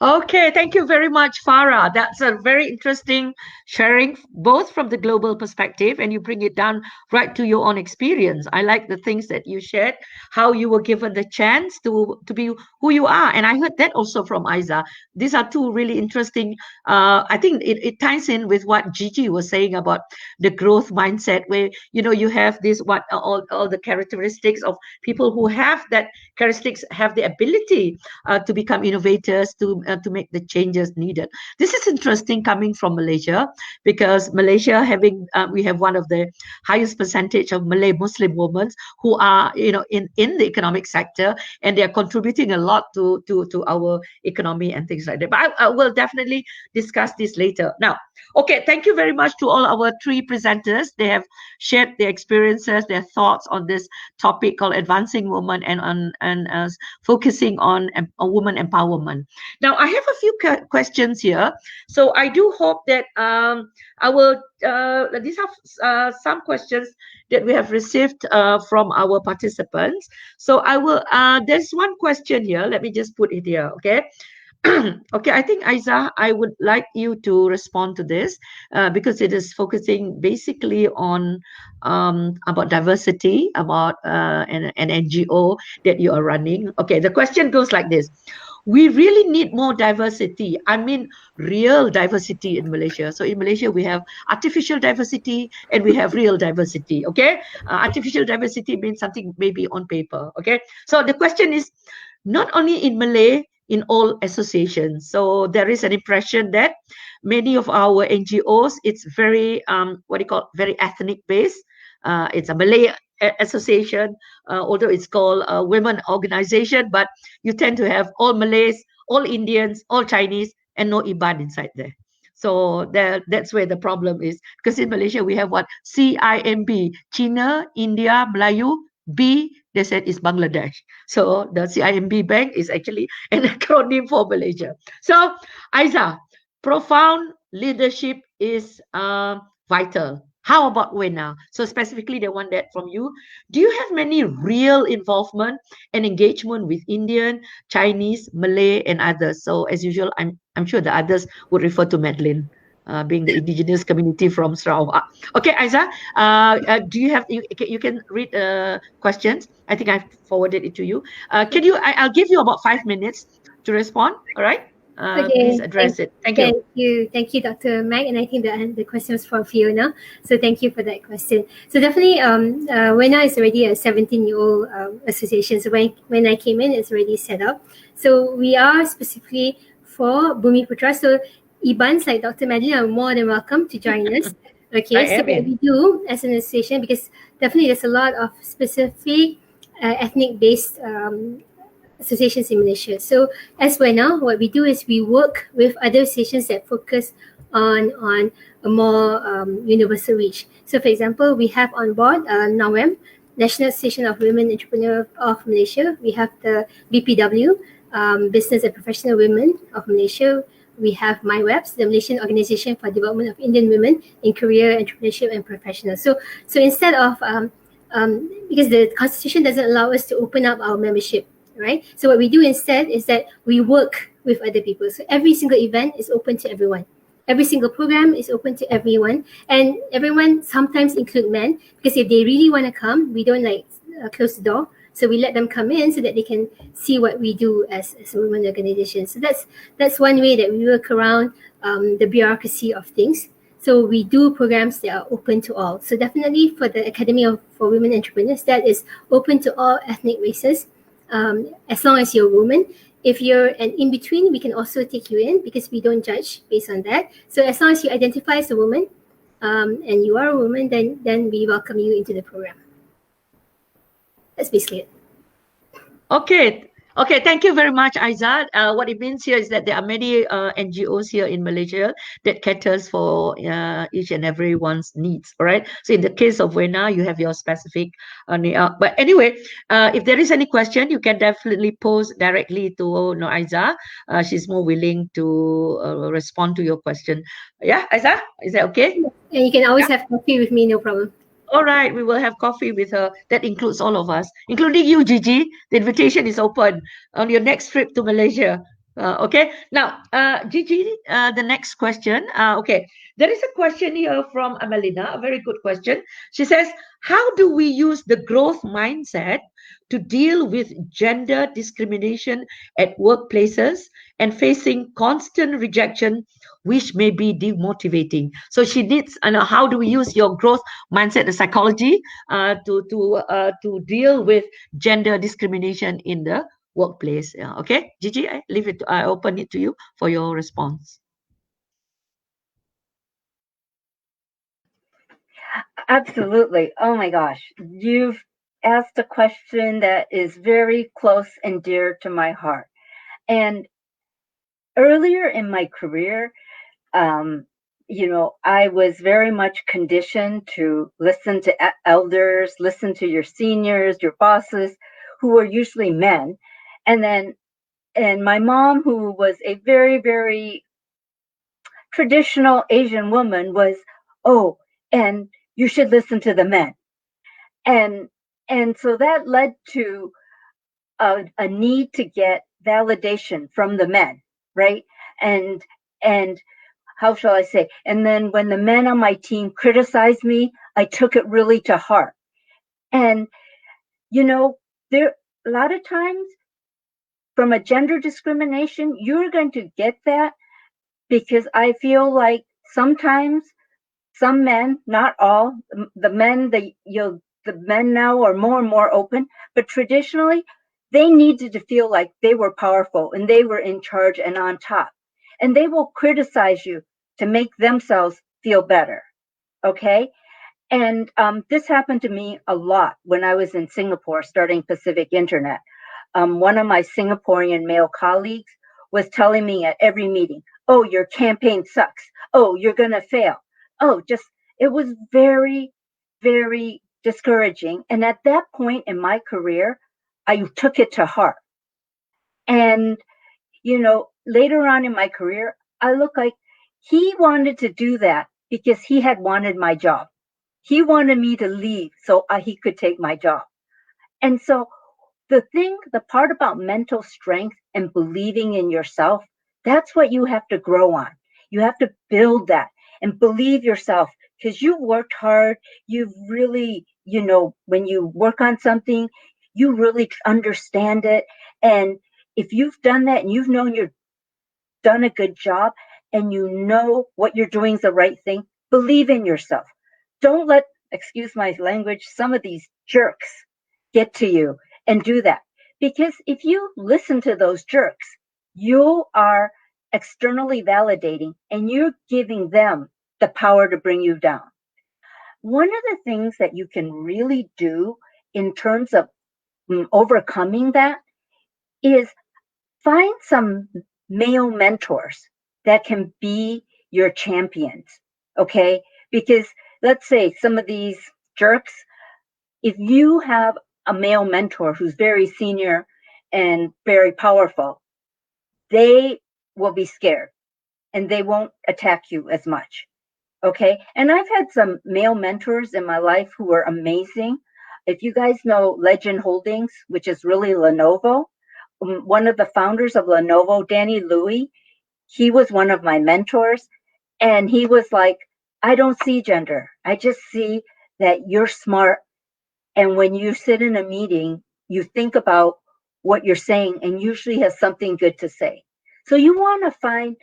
Okay, thank you very much, Farah. That's a very interesting sharing, both from the global perspective and you bring it down right to your own experience. I like the things that you shared, how you were given the chance to be who you are. And I heard that also from Aiza. These are two really interesting. I think it ties in with what Gigi was saying about the growth mindset, where you have this all the characteristics of people who have that characteristics, have the ability to become innovators, to make the changes needed. This is interesting coming from Malaysia, because Malaysia we have one of the highest percentage of Malay Muslim women who are in the economic sector, and they are contributing a lot to our economy and things like that. But I will definitely discuss this later. Now, okay, thank you very much to all our three presenters. They have shared their experiences, their thoughts on this topic called advancing women and focusing on women empowerment. Now, I have a few questions here. So I do hope that I will, these are some questions that we have received from our participants. So I will, there's one question here. Let me just put it here, okay? Okay, I think Aiza, I would like you to respond to this because it is focusing basically on about diversity, about an NGO that you are running. Okay, the question goes like this. We really need more diversity. I mean, real diversity in Malaysia. So in Malaysia, we have artificial diversity and we have real diversity. Okay, artificial diversity means something maybe on paper. Okay, so the question is not only in Malay, in all associations. So there is an impression that many of our NGOs, it's very, very ethnic based. It's a Malay association, although it's called a women organization, but you tend to have all Malays, all Indians, all Chinese, and no Iban inside there. So that's where the problem is. Because in Malaysia, we have what? CIMB, China, India, Melayu, B, they said is Bangladesh. So the CIMB Bank is actually an acronym for Malaysia. So Aiza, profound leadership is vital. How about WENA? So specifically, they want that from you. Do you have many real involvement and engagement with Indian, Chinese, Malay, and others? So as usual, I'm sure the others would refer to Madeline. Being the indigenous community from Sarawak. Okay, Aiza, do you have, you can read questions. I think I forwarded it to you. Can you, I'll give you about 5 minutes to respond, all right? Okay, please address it. Thank you. Thank you, Dr. Meg. And I think the question was for Fiona. So thank you for that question. So definitely, WENA is already a 17-year-old association. So when I came in, it's already set up. So we are specifically for Bumi Putra. So Ibans like Dr. Madeline are more than welcome to join us. Okay, so what we do as an association, because definitely there's a lot of specific ethnic-based associations in Malaysia. So as WENA, what we do is we work with other associations that focus on a more universal reach. So for example, we have on board NAWEM, National Association of Women Entrepreneurs of Malaysia. We have the BPW, Business and Professional Women of Malaysia. We have MyWebs, the Malaysian Organization for Development of Indian Women in Career, Entrepreneurship and Professional. So instead of, because the Constitution doesn't allow us to open up our membership, right? So what we do instead is that we work with other people. So every single event is open to everyone. Every single program is open to everyone. And everyone sometimes include men, because if they really want to come, we don't close the door. So we let them come in so that they can see what we do as a women organization. So that's one way that we work around the bureaucracy of things. So we do programs that are open to all. So definitely for the Academy for Women Entrepreneurs, that is open to all ethnic races, as long as you're a woman. If you're an in-between, we can also take you in because we don't judge based on that. So as long as you identify as a woman and you are a woman, then we welcome you into the program. That's basically it. Okay, thank you very much, Aiza. What it means here is that there are many NGOs here in Malaysia that caters for each and everyone's needs, all right? So in the case of WENA, you have your specific but anyway, if there is any question, you can definitely pose directly to Aiza. She's more willing to respond to your question. Yeah, Aiza, is that okay? And you can always have coffee with me, no problem. All right, we will have coffee with her. That includes all of us, including you, Gigi. The invitation is open on your next trip to Malaysia. Okay, now, Gigi, the next question. Okay, there is a question here from Amelina, a very good question. She says, how do we use the growth mindset to deal with gender discrimination at workplaces and facing constant rejection, which may be demotivating? So she needs, how do we use your growth mindset, the psychology, to deal with gender discrimination in the workplace? Yeah. Okay, Gigi, I open it to you for your response. Absolutely. Oh my gosh. You've asked a question that is very close and dear to my heart. And earlier in my career, I was very much conditioned to listen to elders, listen to your seniors, your bosses, who were usually men. And my mom, who was a very, very traditional Asian woman, was, oh, and you should listen to the men. And so that led to a need to get validation from the men, right? And how shall I say? And then when the men on my team criticized me, I took it really to heart. And there a lot of times from a gender discrimination, you're going to get that because I feel like sometimes some men, not all, the men now are more and more open, but traditionally they needed to feel like they were powerful and they were in charge and on top. And they will criticize you to make themselves feel better. Okay. And this happened to me a lot when I was in Singapore starting Pacific Internet. One of my Singaporean male colleagues was telling me at every meeting, oh, your campaign sucks. Oh, you're going to fail. Oh, it was very, very discouraging. And at that point in my career, I took it to heart. And, later on in my career, I look like he wanted to do that because he had wanted my job. He wanted me to leave so he could take my job. And so the part about mental strength and believing in yourself, that's what you have to grow on. You have to build that and believe yourself because you've worked hard. You've really, when you work on something, you really understand it. And if you've done that and you've known you've done a good job and you know what you're doing is the right thing, believe in yourself. Don't let, excuse my language, some of these jerks get to you and do that. Because if you listen to those jerks, you are externally validating and you're giving them the power to bring you down. One of the things that you can really do in terms of overcoming that is find some male mentors that can be your champions, okay? Because let's say some of these jerks, if you have a male mentor who's very senior and very powerful, they will be scared and they won't attack you as much. Okay. And I've had some male mentors in my life who were amazing. If you guys know Legend Holdings, which is really Lenovo, one of the founders of Lenovo, Danny Louie, he was one of my mentors. And he was like, I don't see gender. I just see that you're smart. And when you sit in a meeting, you think about what you're saying and usually has something good to say. So you want to find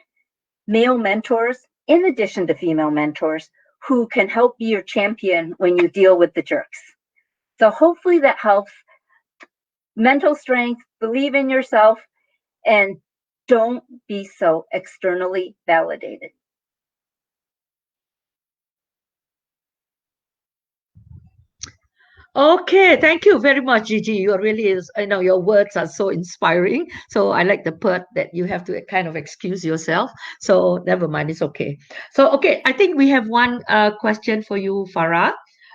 male mentors in addition to female mentors who can help be your champion when you deal with the jerks. So hopefully that helps. Mental strength, believe in yourself, and don't be so externally validated. Okay, thank you very much, Gigi. You really is, your words are so inspiring. So I like the part that you have to kind of excuse yourself. So never mind, it's okay. So, okay, I think we have one question for you, Farah.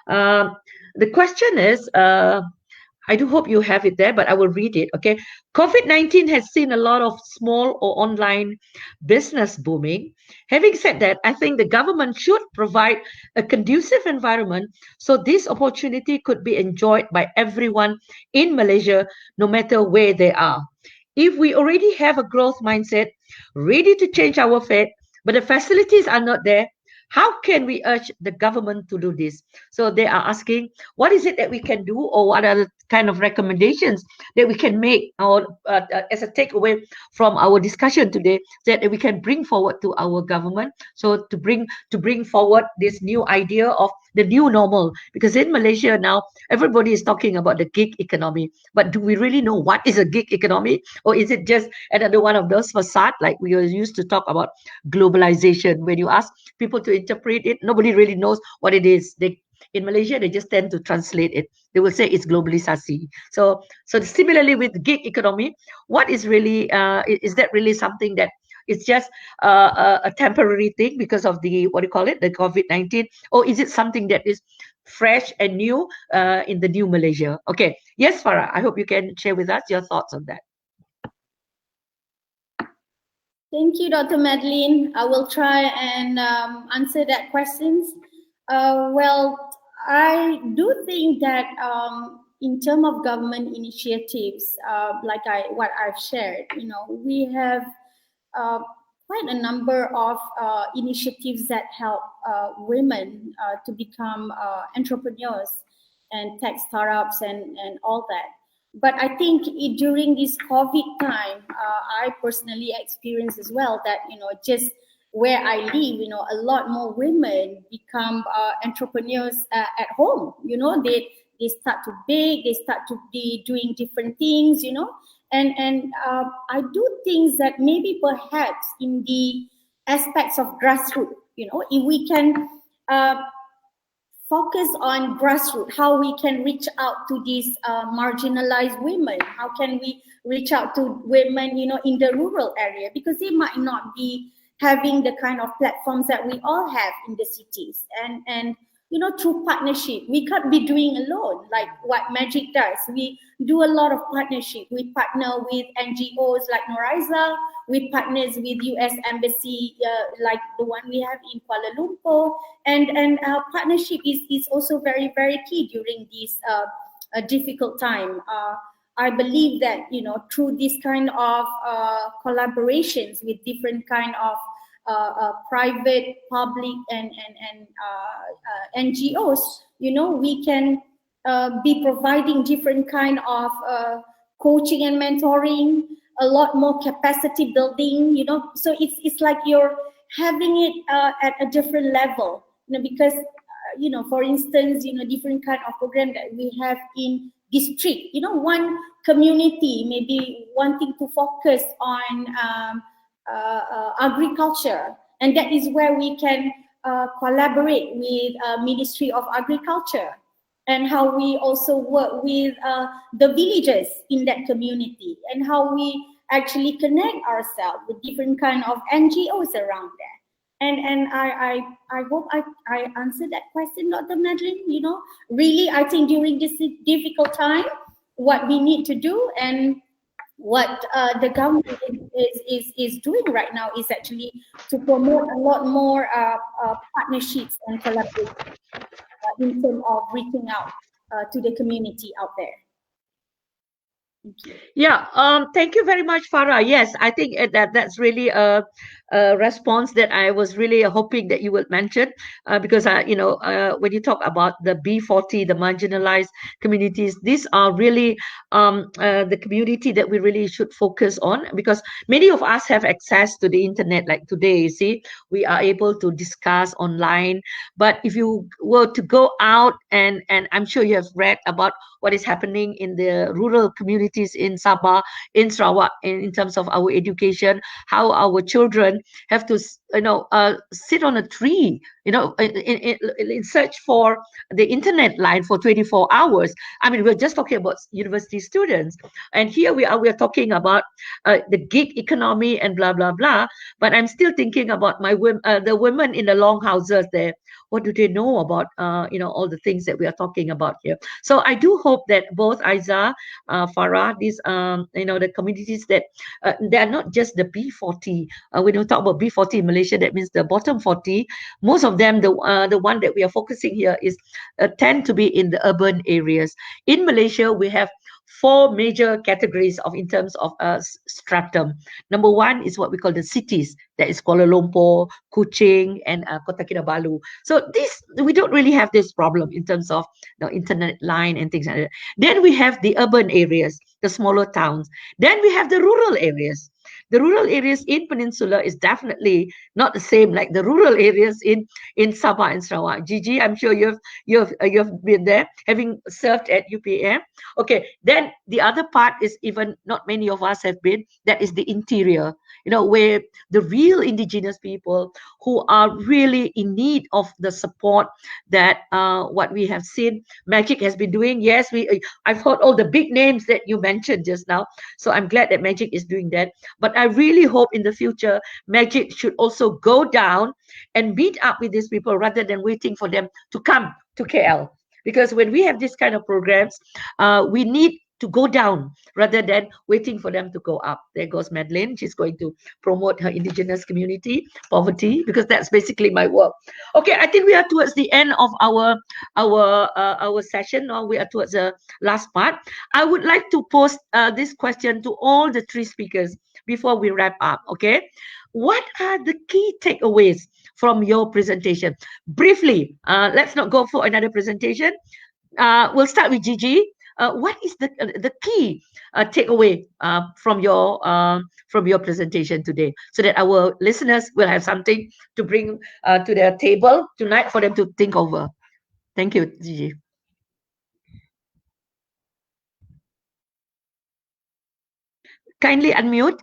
The question is, I do hope you have it there, but I will read it. Okay. COVID-19 has seen a lot of small or online business booming. Having said that, I think the government should provide a conducive environment so this opportunity could be enjoyed by everyone in Malaysia, no matter where they are. if we already have a growth mindset, ready to change our fate, but the facilities are not there, how can we urge the government to do this? So they are asking, what is it that we can do, or what are the kind of recommendations that we can make, or as a takeaway from our discussion today, that we can bring forward to our government, so to bring forward this new idea of the new normal. Because in Malaysia now, everybody is talking about the gig economy, but do we really know what is a gig economy, or is it just another one of those facade, like we used to talk about globalization? When you ask people to interpret it, nobody really knows what it is. They, in Malaysia, they just tend to translate it. They will say it's globalisasi. So similarly with gig economy, what is really is that really something that it's just a temporary thing because of the, what do you call it, the COVID-19, or is it something that is fresh and new in the new Malaysia? Okay, yes, Farah, I hope you can share with us your thoughts on that. Thank you, Dr. Madeline. I will try and answer that questions. Well, I do think that in terms of government initiatives, like what I've shared, we have quite a number of initiatives that help women to become entrepreneurs and tech startups and all that. But I think during this COVID time, I personally experienced as well that, just where I live, a lot more women become entrepreneurs at home. They start to bake, they start to be doing different things, and I do things that maybe perhaps in the aspects of grassroots, if we can focus on grassroots, how we can reach out to these marginalized women, how can we reach out to women, in the rural area, because they might not be having the kind of platforms that we all have in the cities. And through partnership, we can't be doing alone like what Magic does. We do a lot of partnership. We partner with NGOs like Aiza. We partners with US Embassy, like the one we have in Kuala Lumpur. And partnership is also very, very key during this difficult time. I believe that, through this kind of collaborations with different kind of private, public, and NGOs, we can be providing different kind of coaching and mentoring, a lot more capacity building, so it's like you're having it at a different level, because for instance, different kind of program that we have in district, one community maybe wanting to focus on agriculture, and that is where we can collaborate with Ministry of Agriculture, and how we also work with the villagers in that community, and how we actually connect ourselves with different kind of NGOs around there. And I hope I answered that question, Dr. Madeline. Really, I think during this difficult time, what we need to do and what the government is doing right now is actually to promote a lot more partnerships and collaboration in terms of reaching out to the community out there. Thank you. Yeah, thank you very much, Farah. Yes, I think that's really a response that I was really hoping that you would mention, because when you talk about the B40, the marginalized communities, these are really the community that we really should focus on, because many of us have access to the internet. Like today, you see, we are able to discuss online. But if you were to go out, and I'm sure you have read about what is happening in the rural communities in Sabah, in Sarawak, in terms of our education, how our children have to sit on a tree, in search for the internet line for 24 hours. I mean, we're just talking about university students, and here we are talking about the gig economy and blah blah blah. But I'm still thinking about the women in the long houses there. What do they know about all the things that we are talking about here? So I do hope that both Aiza, Farah, these the communities that they are not just the B40. When we talk about B40 in Malaysia, that means the bottom 40. Most of them, the one that we are focusing here is tend to be in the urban areas. In Malaysia, we have four major categories of in terms of stratum. Number one is what we call the cities. That is Kuala Lumpur, Kuching, and Kota Kinabalu. So this we don't really have this problem in terms of internet line and things like that. Then we have the urban areas, the smaller towns. Then we have the rural areas. The rural areas in Peninsula is definitely not the same like the rural areas in Sabah and Sarawak. Gigi, I'm sure you've been there, having served at UPM. Okay, then the other part is even not many of us have been. That is the interior, where the real indigenous people who are really in need of the support that what we have seen Magic has been doing. Yes, I've heard all the big names that you mentioned just now, so I'm glad that Magic is doing that. But I really hope in the future Magic should also go down and meet up with these people rather than waiting for them to come to KL. Because when we have this kind of programs, we need to go down rather than waiting for them to go up. There goes Madeline. She's going to promote her indigenous community poverty, because that's basically my work. Okay, I think we are towards the end of our session. Now we are towards the last part. I would like to pose this question to all the three speakers before we wrap up. Okay, what are the key takeaways from your presentation? Briefly, let's not go for another presentation. We'll start with Gigi. What is the key takeaway from your presentation today, so that our listeners will have something to bring to their table tonight for them to think over? Thank you, Gigi. Kindly unmute.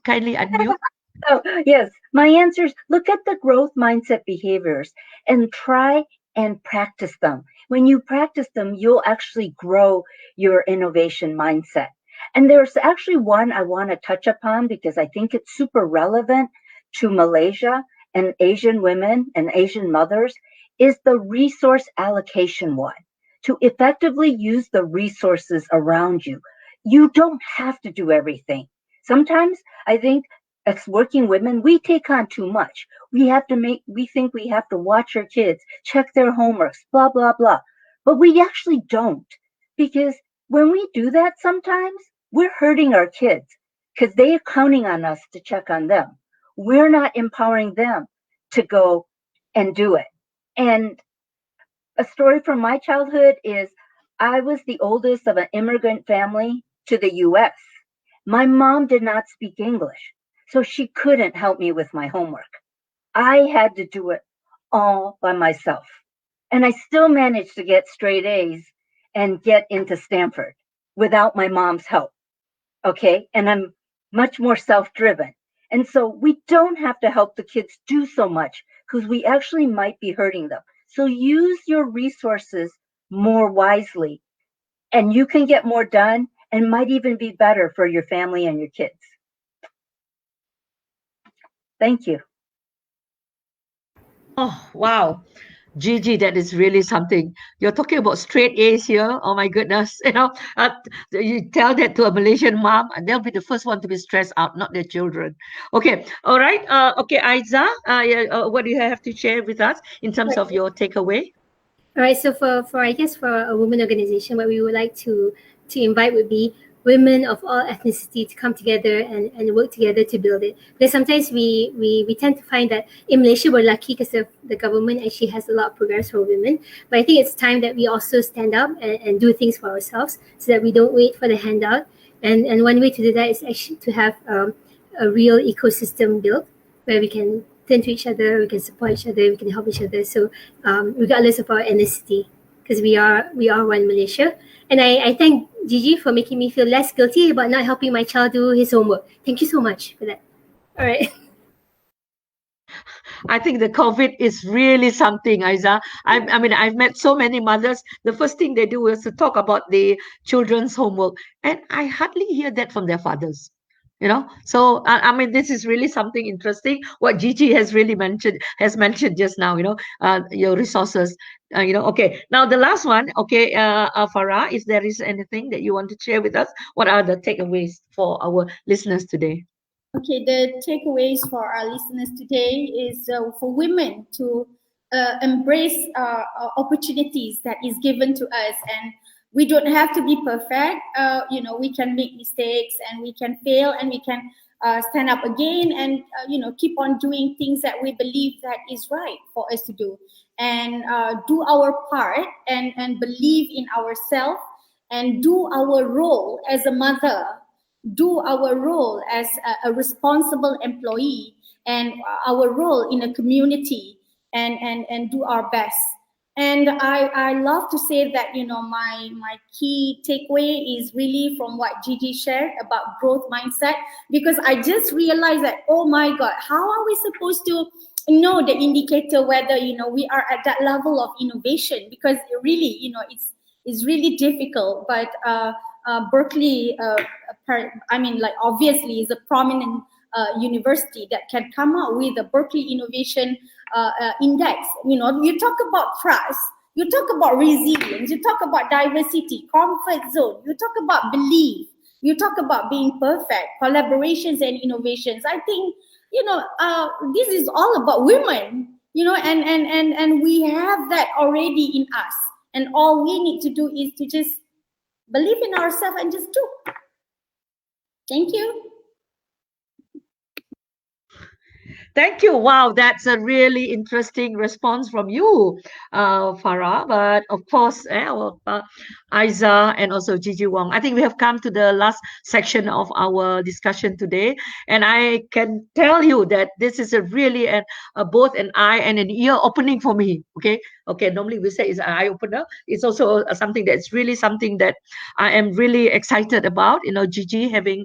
Oh, yes. My answer is look at the growth mindset behaviors and try and practice them. When you practice them, you'll actually grow your innovation mindset. And there's actually one I want to touch upon because I think it's super relevant to Malaysia and Asian women and Asian mothers, is the resource allocation one. To effectively use the resources around you. You don't have to do everything. Sometimes I think as working women, we take on too much. We think we have to watch our kids, check their homeworks, blah, blah, blah. But we actually don't. Because when we do that sometimes, we're hurting our kids because they are counting on us to check on them. We're not empowering them to go and do it. And a story from my childhood is I was the oldest of an immigrant family to the US. My mom did not speak English, so she couldn't help me with my homework. I had to do it all by myself. And I still managed to get straight A's and get into Stanford without my mom's help. Okay? And I'm much more self-driven. And so we don't have to help the kids do so much because we actually might be hurting them. So use your resources more wisely and you can get more done and might even be better for your family and your kids. Thank you. Oh, wow. Gigi, that is really something. You're talking about straight A's here. Oh my goodness. You tell that to a Malaysian mom and they'll be the first one to be stressed out, not their children. Okay. All right. Okay, Aiza, what do you have to share with us in terms of your takeaway? All right, so for I guess for a women organization, what we would like to invite would be women of all ethnicity to come together and work together to build it. Because sometimes we tend to find that in Malaysia we're lucky because the government actually has a lot of programs for women. But I think it's time that we also stand up and do things for ourselves so that we don't wait for the handout. And one way to do that is actually to have a real ecosystem built where we can turn to each other, we can support each other, we can help each other. So regardless of our ethnicity, because we are one Malaysia. And I thank Gigi for making me feel less guilty about not helping my child do his homework. Thank you so much for that. All right. I think the COVID is really something, Aiza. I mean, I've met so many mothers. The first thing they do is to talk about the children's homework. And I hardly hear that from their fathers. So I mean, this is really something interesting what Gigi has mentioned just now, your resources, okay. Now the last one, okay, Farah, if there is anything that you want to share with us, what are the takeaways for our listeners today? Okay, the takeaways for our listeners today is for women to embrace opportunities that is given to us, and We don't have to be perfect. We can make mistakes and we can fail and we can stand up again and keep on doing things that we believe that is right for us to do, and do our part and believe in ourselves and do our role as a mother, do our role as a responsible employee, and our role in a community, and do our best. And I love to say that, my key takeaway is really from what Gigi shared about growth mindset, because I just realized that, oh my God, how are we supposed to know the indicator whether, we are at that level of innovation? Because it really, it's really difficult. But Berkeley, obviously is a prominent university that can come out with a Berkeley Innovation Index. You talk about trust, you talk about resilience, you talk about diversity, comfort zone, you talk about belief, you talk about being perfect, collaborations and innovations. I think, this is all about women, and we have that already in us. And all we need to do is to just believe in ourselves and just do. Thank you. Thank you. Wow, that's a really interesting response from you, Farah. But of course, Aiza and also Gigi Wong, I think we have come to the last section of our discussion today. And I can tell you that this is a really both an eye and an ear opening for me. Okay. Normally we say it's an eye opener. It's also something that's really something that I am really excited about. Gigi having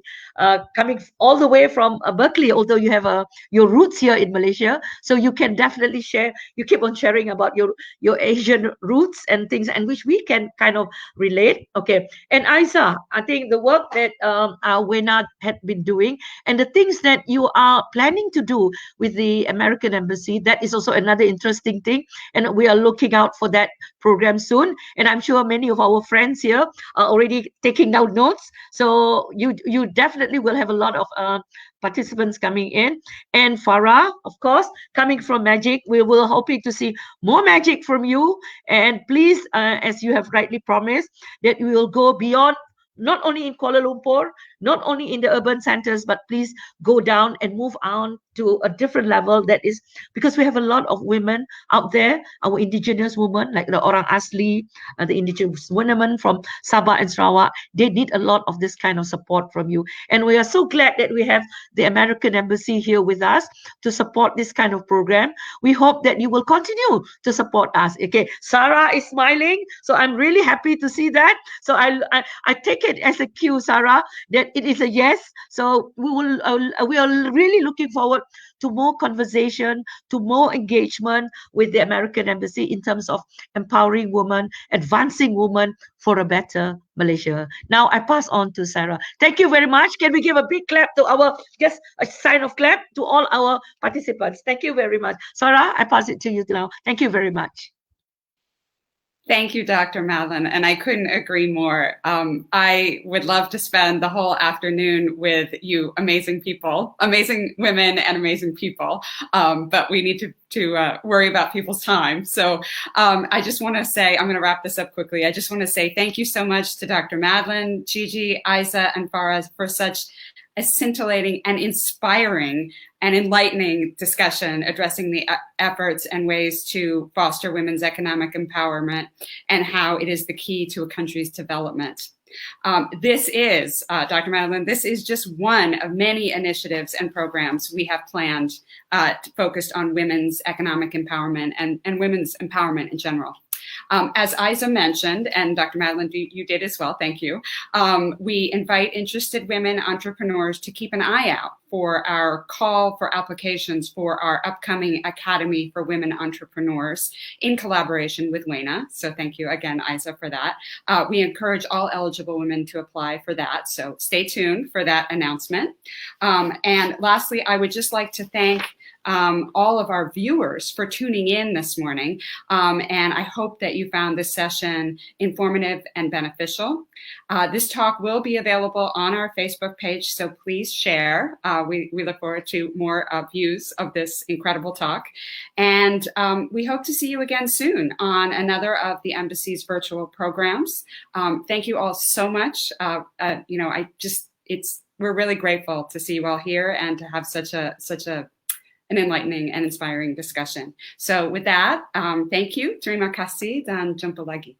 coming all the way from Berkeley, although you have your roots here in Malaysia, so you can definitely share. You keep on sharing about your Asian roots and things, and which we can kind of relate. Okay, and Aiza, I think the work that Wena had been doing and the things that you are planning to do with the American Embassy, that is also another interesting thing, and we are looking out for that program soon. And I'm sure many of our friends here are already taking down notes, so you definitely will have a lot of participants coming in. And Farah, of course, coming from Magic, we will hoping to see more magic from you. And please, as you have rightly promised, that we will go beyond, not only in Kuala Lumpur, not only in the urban centers, but please go down and move on to a different level. That is because we have a lot of women out there, our indigenous women, like the Orang Asli, the indigenous women from Sabah and Sarawak. They need a lot of this kind of support from you. And we are so glad that we have the American Embassy here with us to support this kind of program. We hope that you will continue to support us. Okay, Sarah is smiling, so I'm really happy to see that. So I take it as a cue, Sarah, that it is a yes. So we are really looking forward to more conversation, to more engagement with the American Embassy in terms of empowering women, advancing women for a better Malaysia. Now I pass on to Sarah. Thank you very much. Can we give a big clap to just a sign of clap to all our participants? Thank you very much. Sarah, I pass it to you now. Thank you very much. Thank you, Dr. Madeline, and I couldn't agree more. I would love to spend the whole afternoon with you amazing people, amazing women and amazing people, but we need to worry about people's time. So I just want to say, I'm going to wrap this up quickly. I just want to say thank you so much to Dr. Madeline, Gigi, Aiza, and Farah for such a scintillating and inspiring and enlightening discussion addressing the efforts and ways to foster women's economic empowerment and how it is the key to a country's development. This is, Dr. Madeline, this is just one of many initiatives and programs we have planned focused on women's economic empowerment and women's empowerment in general. As Aiza mentioned, and Dr. Madeline, you did as well, thank you, we invite interested women entrepreneurs to keep an eye out for our call for applications for our upcoming Academy for Women Entrepreneurs in collaboration with WENA. So thank you again, Aiza, for that. We encourage all eligible women to apply for that. So stay tuned for that announcement. And lastly, I would just like to thank all of our viewers for tuning in this morning. And I hope that you found this session informative and beneficial. This talk will be available on our Facebook page, so please share. We look forward to more views of this incredible talk. And we hope to see you again soon on another of the Embassy's virtual programs. Thank you all so much. We're really grateful to see you all here and to have such an enlightening and inspiring discussion. So with that, thank you. Terima kasih dan jumpa lagi.